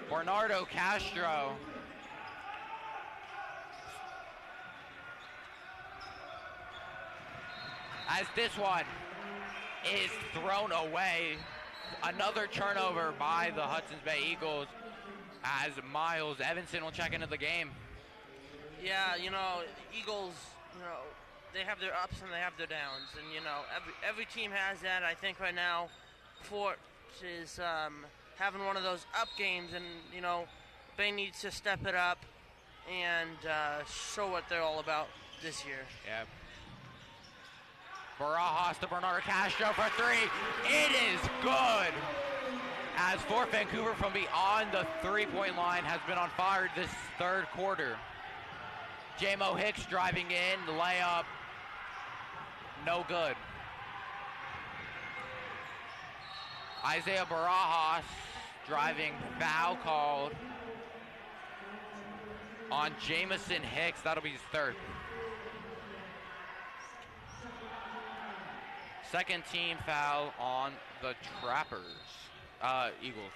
Bernardo Castro. As this one is thrown away. Another turnover by the Hudson's Bay Eagles as Miles Evanson will check into the game. Yeah, you know, Eagles, you know, they have their ups and they have their downs, and you know, every team has that. I think right now, Fort is having one of those up games, and you know, Bay needs to step it up and show what they're all about this year. Yeah. Barajas to Bernardo Castro for three. It is good. As Fort Vancouver from beyond the three-point line has been on fire this third quarter. J-Mo Hicks driving in, the layup, no good. Isaiah Barajas driving, foul called on Jamison Hicks. That'll be his third. Second team foul on the Trappers, Eagles.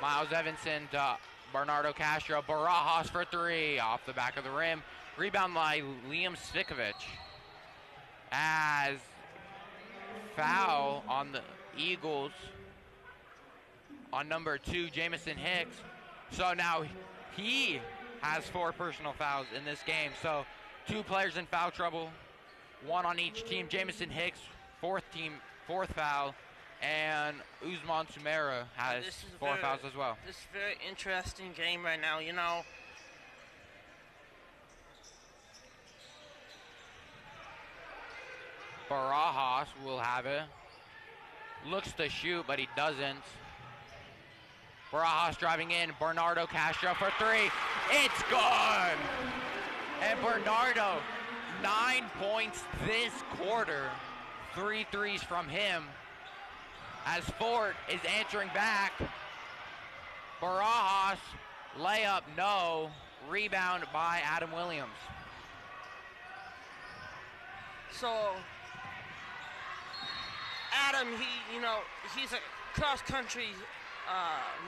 Miles Evanson to Bernardo Castro. Barajas for three, off the back of the rim. Rebound by Liam Spikovic. As foul on the Eagles on number 2, Jamison Hicks. So now he has 4 personal fouls in this game. So 2 players in foul trouble. 1 on each team. Jamison Hicks, fourth foul, and Usman Sumera has 4 fouls as well. This is a very interesting game right now, you know. Barajas will have it. Looks to shoot, but he doesn't. Barajas driving in. Bernardo Castro for 3. It's good! And Bernardo, 9 points this quarter. 3 threes from him. As Fort is answering back. Barajas, layup, no. Rebound by Adam Williams. So, Adam, he's a cross-country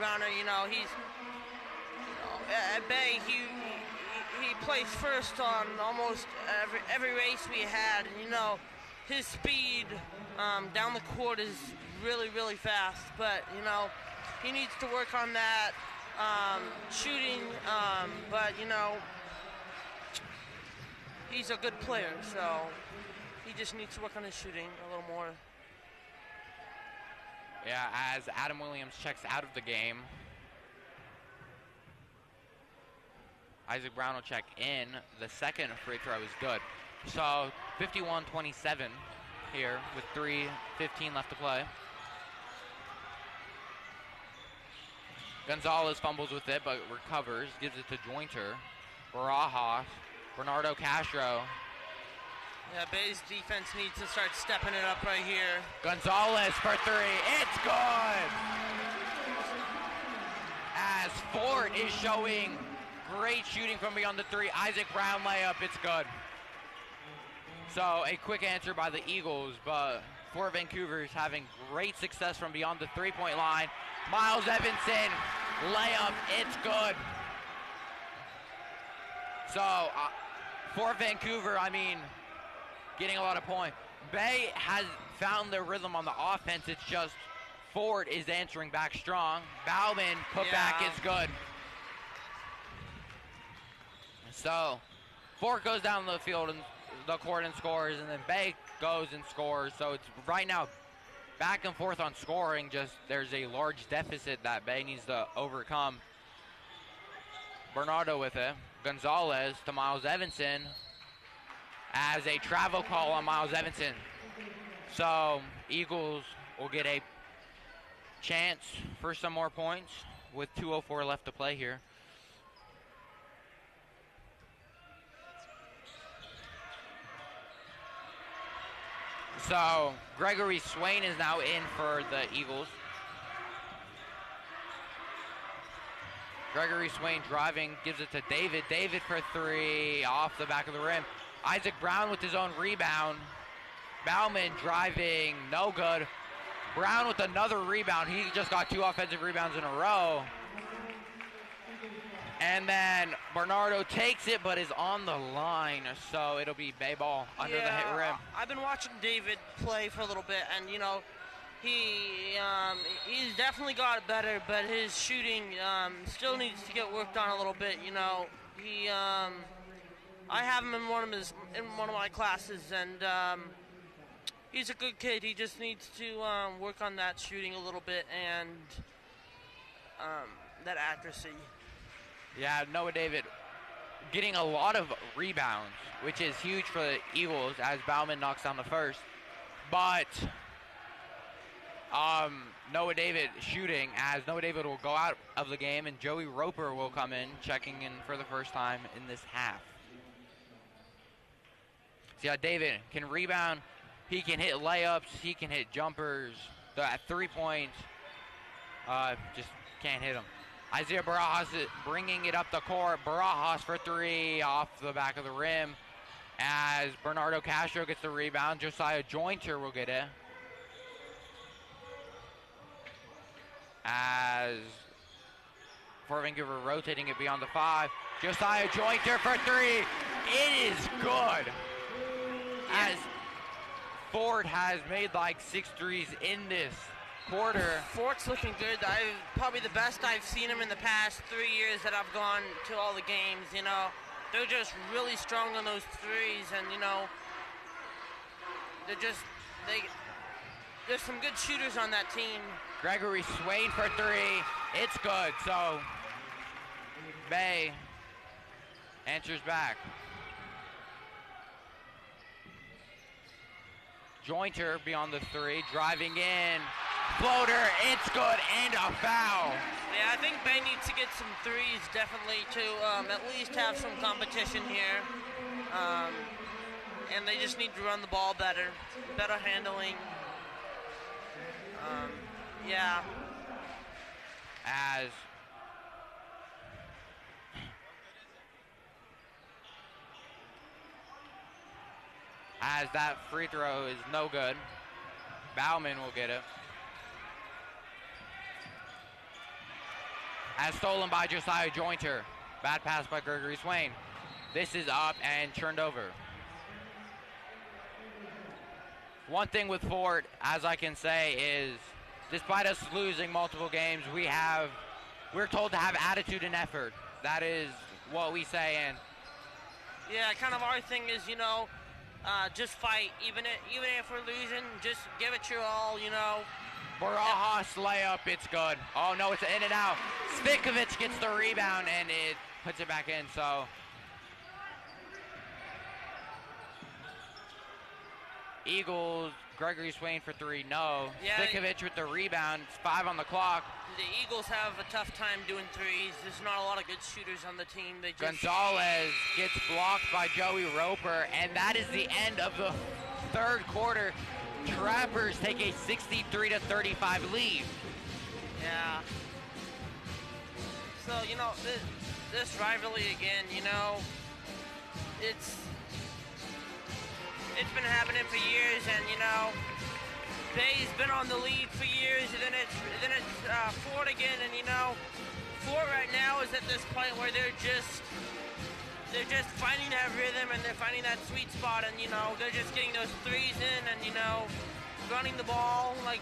runner. He's at Bay. He plays first on almost every race we had, and his speed down the court is really, really fast. But he needs to work on that shooting. But he's a good player, so he just needs to work on his shooting a little more. Yeah, as Adam Williams checks out of the game. Isaac Brown will check in. The second free throw is good. So 51-27 here with 3:15 left to play. Gonzalez fumbles with it but recovers, gives it to Jointer. Barajas, Bernardo Castro. Yeah, Bay's defense needs to start stepping it up right here. Gonzalez for three. It's good. As Ford is showing great shooting from beyond the three. Isaac Brown layup. It's good. So a quick answer by the Eagles, but Fort Vancouver is having great success from beyond the three-point line. Miles Evanson, layup, it's good. So Fort Vancouver, I mean, getting a lot of points. Bay has found their rhythm on the offense. It's just Ford is answering back strong. Bauman put back is good. So Fort goes down the field and the court and scores, and then Bay goes and scores. So it's right now back and forth on scoring. Just there's a large deficit that Bay needs to overcome. Bernardo with it. Gonzalez to Miles Evanson as a travel call on Miles Evanson. So Eagles will get a chance for some more points with 2:04 left to play here. So Gregory Swain is now in for the Eagles. Gregory Swain driving, gives it to David. David for three, off the back of the rim. Isaac Brown with his own rebound. Bauman driving, no good. Brown with another rebound. He just got 2 offensive rebounds in a row. And then Bernardo takes it, but is on the line, so it'll be Bay ball under the hit rim. I've been watching David play for a little bit, and you know, he's definitely got it better, but his shooting still needs to get worked on a little bit. You know, I have him in one of my classes, and he's a good kid. He just needs to work on that shooting a little bit and that accuracy. Yeah, Noah David getting a lot of rebounds, which is huge for the Eagles as Bauman knocks down the first. But Noah David shooting, as Noah David will go out of the game and Joey Roper will come in, checking in for the first time in this half. See how David can rebound, he can hit layups, he can hit jumpers. At 3 points, just can't hit them. Isaiah Barajas bringing it up the court. Barajas for three, off the back of the rim. As Bernardo Castro gets the rebound, Josiah Jointer will get it. As Fort Vancouver rotating it beyond the 5. Josiah Jointer for three. It is good. As Ford has made like 6 threes in this quarter. Fort's looking good. Probably the best I've seen him in the past 3 years that I've gone to all the games. You know, they're just really strong on those threes, and you know, there's some good shooters on that team. Gregory Swain for three. It's good. So Bay answers back. Jointer beyond the 3, driving in. Floater, it's good, and a foul. Yeah, I think Bay needs to get some threes, definitely, to at least have some competition here. And they just need to run the ball better handling. Yeah. As that free throw is no good. Bauman will get it. As stolen by Josiah Jointer. Bad pass by Gregory Swain. This is up and turned over. One thing with Fort, as I can say, is despite us losing multiple games, we're told to have attitude and effort. That is what we say. And yeah, kind of our thing is, you know, just fight. Even if we're losing, just give it your all, you know. Barajas layup, it's good. Oh no, it's in and out. Spikovic gets the rebound and it puts it back in, so. Eagles Gregory Swain for three, no. Yeah, Spikovic with the rebound, it's 5 on the clock. The Eagles have a tough time doing threes. There's not a lot of good shooters on the team. They just Gonzalez gets blocked by Joey Roper, and that is the end of the third quarter. Trappers take a 63-35 lead. Yeah. So, you know, this rivalry again, you know, it's been happening for years, and, you know, Bay's been on the lead for years, and then it's Fort again, and, you know, Fort right now is at this point where they're just finding that rhythm, and they're finding that sweet spot, and, you know, they're just getting those threes in, and, you know, running the ball, like,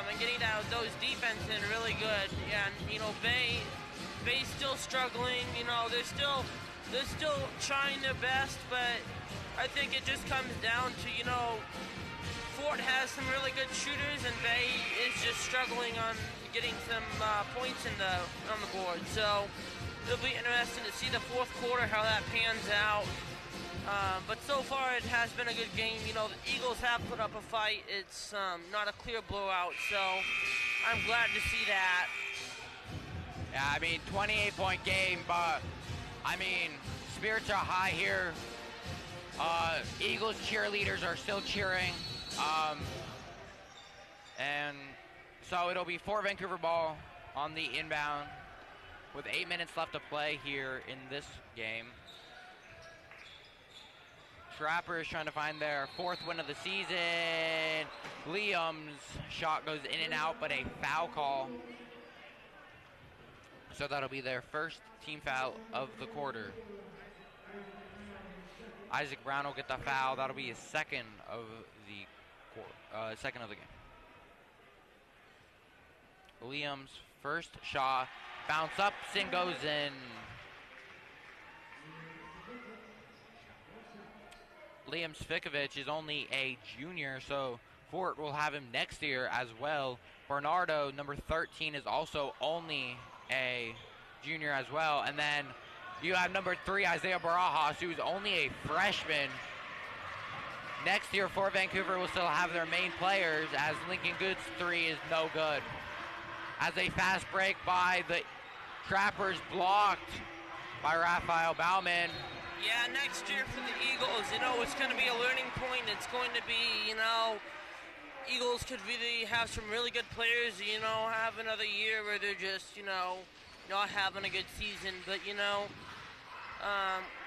and getting those defense in really good. Yeah, and, you know, Bay's still struggling. You know, they're still trying their best, but I think it just comes down to, you know, Fort has some really good shooters, and Bay is just struggling on getting some points on the board. So it'll be interesting to see the fourth quarter how that pans out. But so far it has been a good game. You know, the Eagles have put up a fight. It's not a clear blowout, so I'm glad to see that. Yeah, I mean, 28-point game, but, I mean, spirits are high here. Eagles cheerleaders are still cheering. And so it'll be Fort Vancouver ball on the inbound with 8 minutes left to play here in this game. Trappers trying to find their fourth win of the season. Liam's shot goes in and out, but a foul call. So that'll be their first team foul of the quarter. Isaac Brown will get the foul. That'll be his second of the game. Liam's first shot, bounce up, sin goes in. Liam Spikovic is only a junior, so Fort will have him next year as well. Bernardo, number 13, is also only a junior as well. And then you have number 3, Isaiah Barajas, who's only a freshman. Next year, Fort Vancouver will still have their main players, as Lincoln Goods' 3 is no good. As a fast break by the Trappers, blocked by Raphael Bauman. Yeah, next year for the Eagles, you know, it's going to be a learning point. It's going to be, you know, Eagles could really have some really good players, you know, have another year where they're just, you know, not having a good season. But, you know,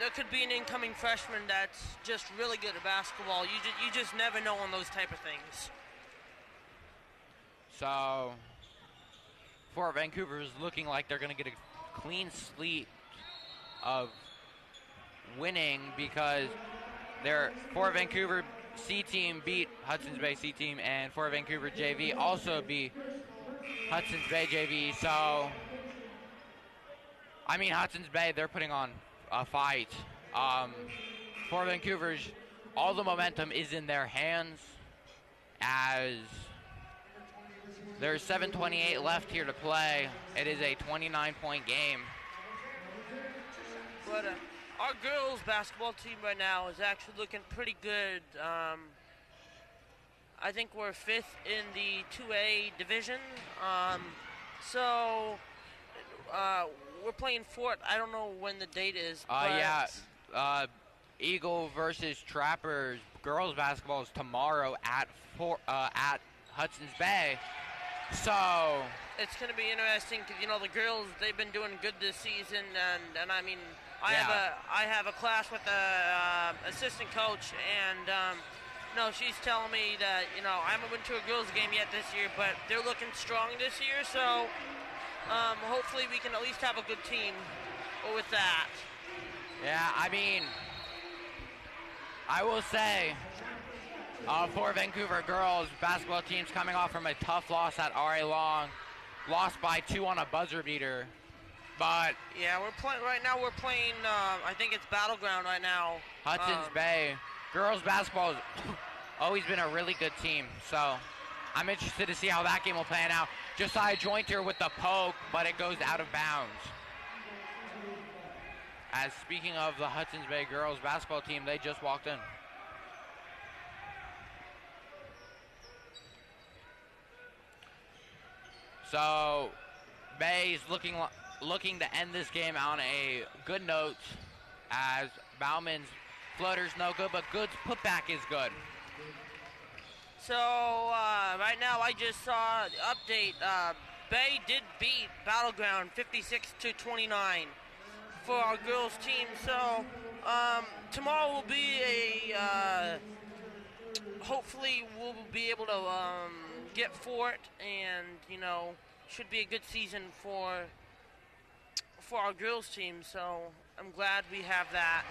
there could be an incoming freshman that's just really good at basketball. You just never know on those type of things. So, Fort Vancouver is looking like they're going to get a clean slate of winning, because their Fort Vancouver C team beat Hudson's Bay C team, and Fort Vancouver JV also beat Hudson's Bay JV. So, I mean, Hudson's Bay, they're putting on a fight. Fort Vancouver's, all the momentum is in their hands, as there's 7:28 left here to play. It is a 29-point game. But our girls basketball team right now is actually looking pretty good. I think we're 5th in the 2A division. So we're playing Fort. I don't know when the date is. Yeah. Eagle versus Trappers girls basketball is tomorrow at Hudson's Bay. So it's going to be interesting because, you know, the girls, they've been doing good this season, and I mean, I have a class with the assistant coach, and no, she's telling me that, you know, I haven't been to a girls game yet this year, but they're looking strong this year. So hopefully we can at least have a good team with that. Yeah, I mean, I will say, Fort Vancouver girls basketball team's coming off from a tough loss at R.A. Long, lost by 2 on a buzzer beater. But yeah, we're playing right now. We're playing. I think it's Battleground right now. Hudson's Bay girls basketball has always been a really good team. So I'm interested to see how that game will play out. Josiah Jointer with the poke, but it goes out of bounds. As speaking of the Hudson's Bay girls basketball team, they just walked in. So Bay's looking to end this game on a good note, as Bauman's floater's no good, but Good's putback is good. So right now I just saw the update. Bay did beat Battleground 56-29 for our girls team. So tomorrow will be hopefully we'll be able to get for it, and should be a good season for our girls team. So I'm glad we have that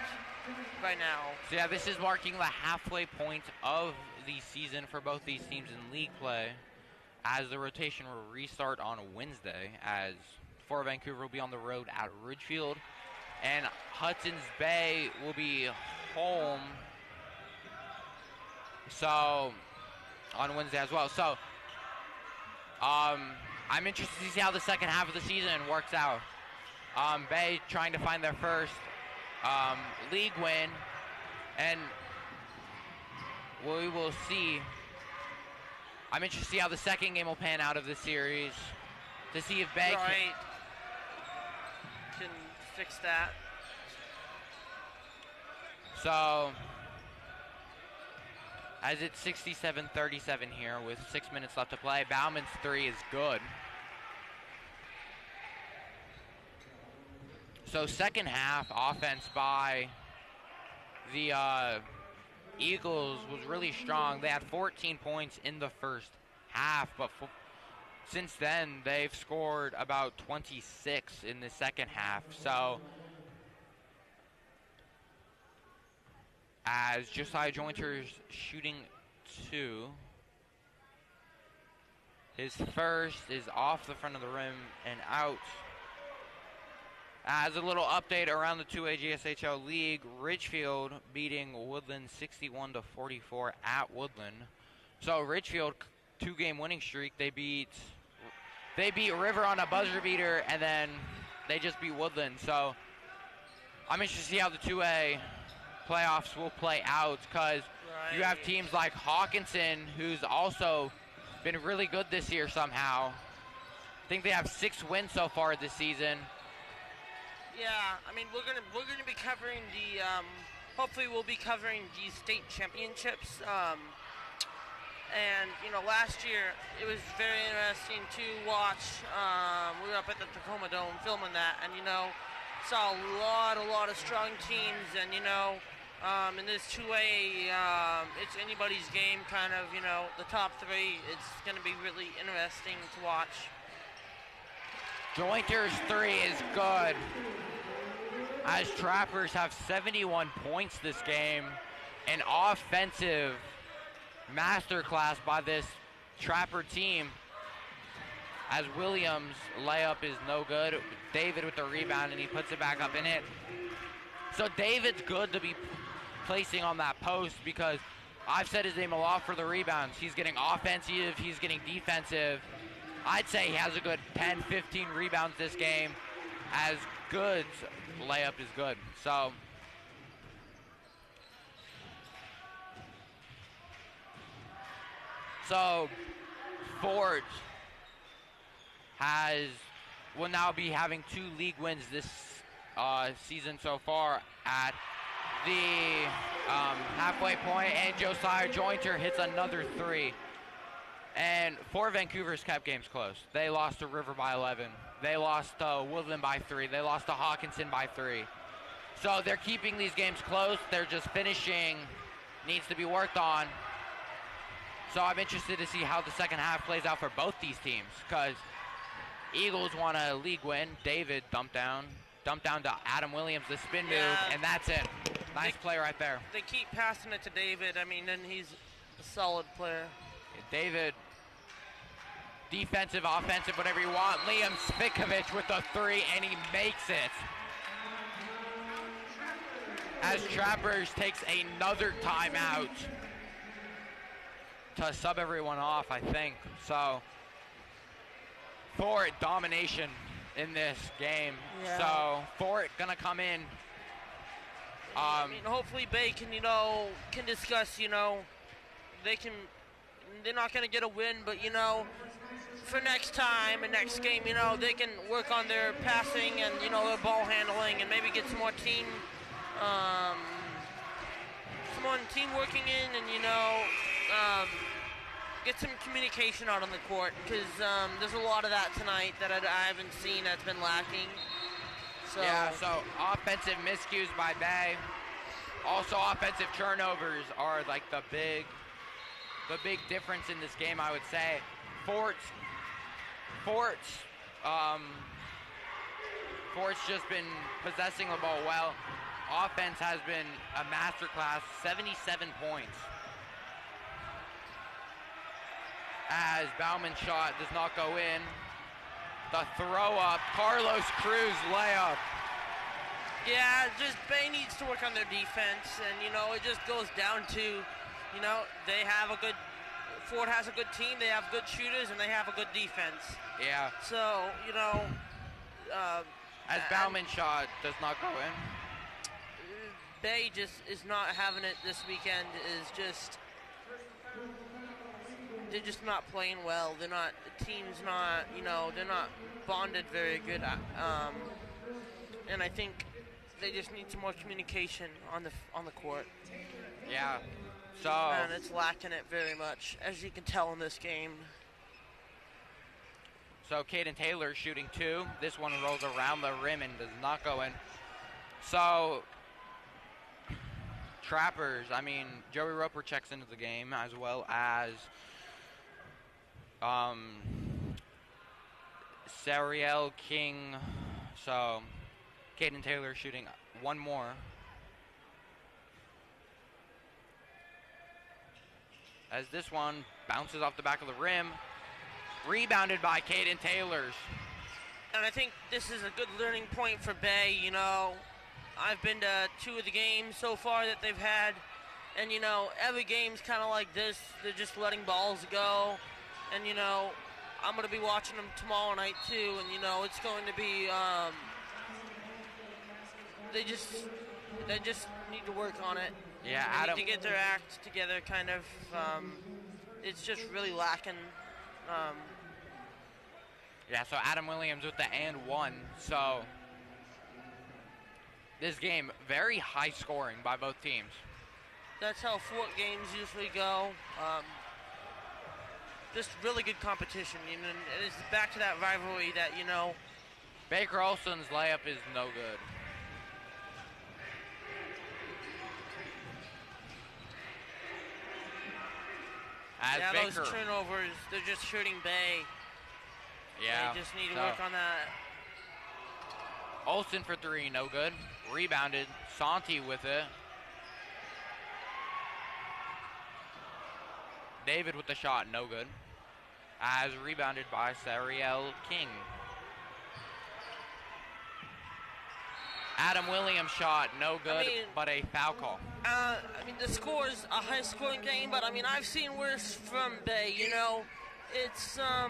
right now. So yeah, this is marking the halfway point of the season for both these teams in league play, as the rotation will restart on Wednesday, as for Vancouver will be on the road at Ridgefield, and Hudson's Bay will be home so on Wednesday as well. So I'm interested to see how the second half of the season works out. Bay trying to find their first league win, and we will see. I'm interested to see how the second game will pan out of this series, to see if Bay can fix that. So, as it's 67-37 here with 6 minutes left to play, Bauman's three is good. So second half offense by the Eagles was really strong. They had 14 points in the first half, but since then they've scored about 26 in the second half. So as Josiah Jointer's shooting two, his first is off the front of the rim and out. As a little update around the 2A GSHL League, Ridgefield beating Woodland 61-44 at Woodland. So Ridgefield, 2-game winning streak. They beat River on a buzzer beater, and then they just beat Woodland. So I'm interested to see how the 2A playoffs will play out, because you have teams like Hawkinson, who's also been really good this year somehow. I think they have 6 wins so far this season. Yeah, I mean we're gonna be covering the hopefully we'll be covering the state championships. And last year it was very interesting to watch. We were up at the Tacoma Dome filming that, and saw a lot of strong teams, and in this 2A, it's anybody's game, kind of. The top 3. It's gonna be really interesting to watch. Jointer's three is good, as Trappers have 71 points this game. An offensive masterclass by this Trapper team, as Williams' layup is no good. David with the rebound, and he puts it back up in it. So David's good to be placing on that post, because I've said his name a lot for the rebounds. He's getting offensive, he's getting defensive. I'd say he has a good 10-15 rebounds this game, as Good's layup is good. So Ford will now be having 2 league wins this season so far at the halfway point, and Josiah Jointer hits another 3. And for Vancouver's kept games close. They lost to River by 11. They lost to Woodland by 3. They lost to Hawkinson by 3. So they're keeping these games close. They're just finishing needs to be worked on. So I'm interested to see how the second half plays out for both these teams, because Eagles want a league win. David dumped down to Adam Williams, the spin move, and that's it. Nice play right there. They keep passing it to David. I mean, and he's a solid player. David, defensive, offensive, whatever you want. Liam Spikovic with the 3, and he makes it. As Trappers takes another timeout to sub everyone off, I think. So, Fort domination in this game. Yeah. So, Fort gonna come in. I mean, hopefully Bay can discuss, they can they're not going to get a win, but, you know, for next time and next game, you know, they can work on their passing and, you know, their ball handling and maybe get some more team working in and, you know, get some communication out on the court because there's a lot of that tonight that I haven't seen that's been lacking. So. Yeah, so offensive miscues by Bay. Also, offensive turnovers are like the big difference in this game, I would say. Fort's just been possessing the ball well. Offense has been a masterclass, 77 points. As Bauman's shot does not go in. The throw up, Carlos Cruz layup. Yeah, just Bay needs to work on their defense, and, you know, it just goes down to, you know, Ford has a good team, they have good shooters, and they have a good defense. Yeah. So, you know. As Bauman's shot does not go in. Bay just is not having it this weekend, they're just not playing well. The team's not, you know, they're not bonded very good. And I think they just need some more communication on the court. Yeah. So. And it's lacking it very much, as you can tell in this game. So Caden Taylor shooting 2. This one rolls around the rim and does not go in. So Trappers, I mean, Joey Roper checks into the game as well as Sariel King. So Caden Taylor shooting one more. As this one bounces off the back of the rim. Rebounded by Caden Taylor's. And I think this is a good learning point for Bay. You know, I've been to 2 of the games so far that they've had. And, you know, every game's kind of like this. They're just letting balls go. And, you know, I'm going to be watching them tomorrow night, too. And, you know, it's going to be, they just need to work on it. Yeah, they Adam. need to get their act together, kind of. It's just really lacking. Yeah, so Adam Williams with the and 1. So this game, very high scoring by both teams. That's how Fort games usually go. Just really good competition. You know, and it's back to that rivalry that, you know. Baker Olson's layup is no good. As yeah, Baker, those turnovers, they're just shooting Bay. Yeah. They just need to work on that. Olson for 3, no good. Rebounded. Santi with it. David with the shot, no good. As rebounded by Sariel King. Adam Williams shot, no good, but a foul call. I mean, the score is a high-scoring game, but I mean, I've seen worse from Bay. You know, it's a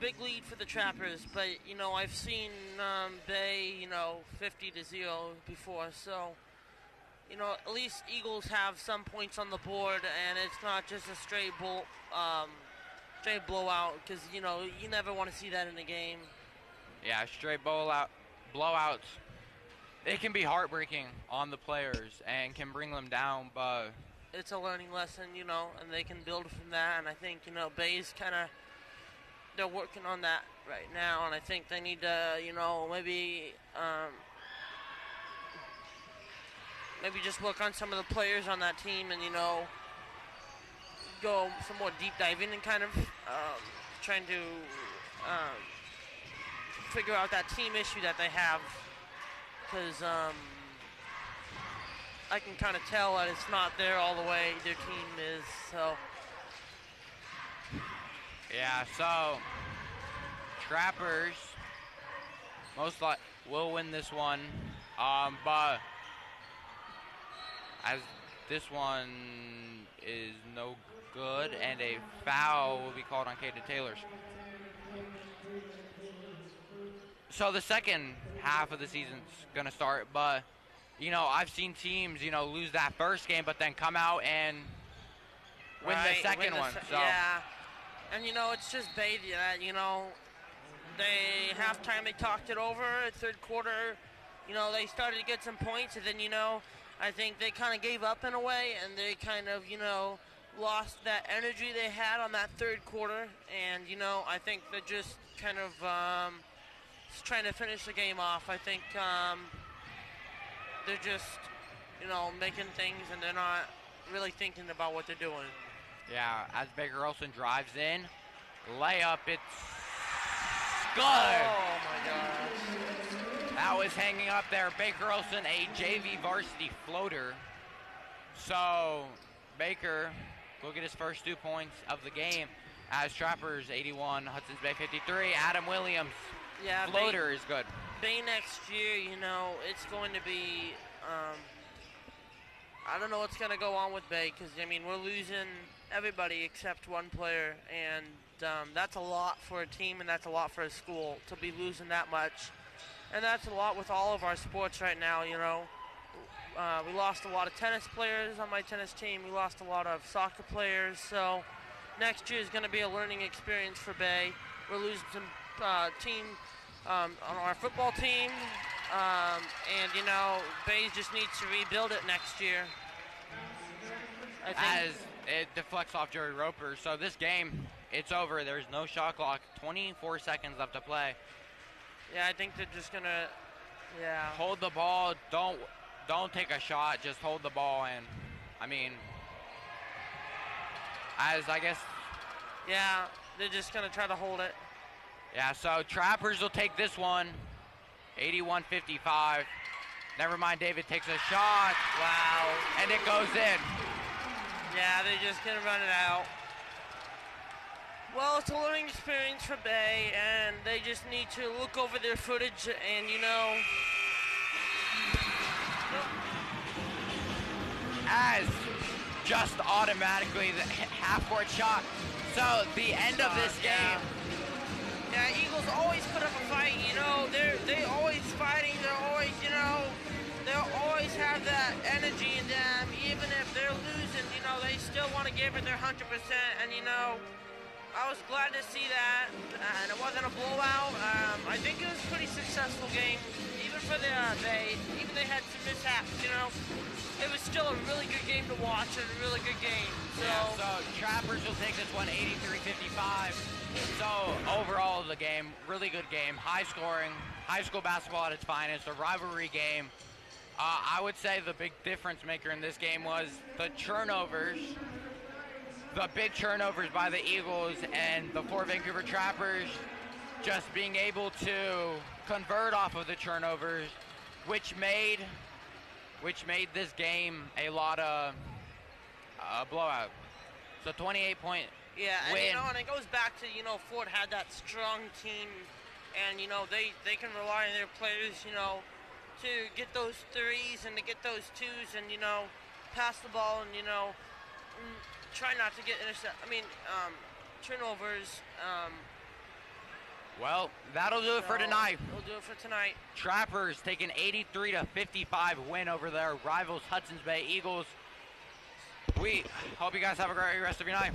big lead for the Trappers, but you know, I've seen Bay, you know, 50-0 before, so. You know, at least Eagles have some points on the board, and it's not just a straight blowout, because, you know, you never want to see that in a game. Yeah, straight blowouts. They can be heartbreaking on the players and can bring them down, but... It's a learning lesson, you know, and they can build from that, and I think, you know, Bay's kind of... They're working on that right now, and I think they need to, you know, maybe just work on some of the players on that team and, you know, go some more deep diving and kind of trying to figure out that team issue that they have, because I can kind of tell that it's not there all the way, their team is, so. Yeah, so Trappers most likely will win this one, but as this one is no good and a foul will be called on Caden Taylor's. So the second half of the season's gonna start, but I've seen teams, lose that first game, but then come out and win the second one. Yeah, and it's just Bay that they halftime they talked it over. Third quarter, they started to get some points, and then I think they kind of gave up in a way, and they kind of lost that energy they had on that third quarter, and I think they're just kind of trying to finish the game off. I think they're just making things, and they're not really thinking about what they're doing. Yeah, as Baker Olson drives in, layup, it's good. Oh my gosh. That was hanging up there. Baker Olson, a JV varsity floater. So Baker will get his first 2 points of the game as Trappers 81, Hudson's Bay 53. Adam Williams, floater is good. Bay next year, it's going to be, I don't know what's going to go on with Bay because, we're losing everybody except one player, and that's a lot for a team and that's a lot for a school to be losing that much. And that's a lot with all of our sports right now, we lost a lot of tennis players on my tennis team. We lost a lot of soccer players. So next year is going to be a learning experience for Bay. We're losing some team on our football team. And, Bay just needs to rebuild it next year. As it deflects off Joey Roper. So this game, it's over. There's no shot clock. 24 seconds left to play. Yeah, I think they're just going to, hold the ball. Don't take a shot. Just hold the ball. And, as I guess. Yeah, they're just going to try to hold it. Yeah, so Trappers will take this one. 81-55. Never mind, David takes a shot. Wow. And it goes in. Yeah, they're just going to run it out. Well, it's a learning experience for Bay, and they just need to look over their footage and, as just automatically the half-court shot. So the end of this game. Yeah, Eagles always put up a fight, they always fighting, they're always, they'll always have that energy in them, even if they're losing, they still want to give it their 100%, and, I was glad to see that, and it wasn't a blowout. I think it was a pretty successful game, even for they had some mishaps, It was still a really good game to watch and a really good game. So Trappers will take this one 83-55. So overall the game, really good game, high scoring, high school basketball at its finest, a rivalry game. I would say the big difference maker in this game was the turnovers, the big turnovers by the Eagles and the Fort Vancouver Trappers just being able to convert off of the turnovers, which made this game a lot of blowout. So 28-point win. And it goes back to, Fort had that strong team, and, they can rely on their players, to get those threes and to get those twos and, pass the ball and, try not to get turnovers. Well, that'll do it for tonight. We'll do it for tonight. Trappers take an 83-55 win over their rivals Hudson's Bay Eagles. We hope you guys have a great rest of your night.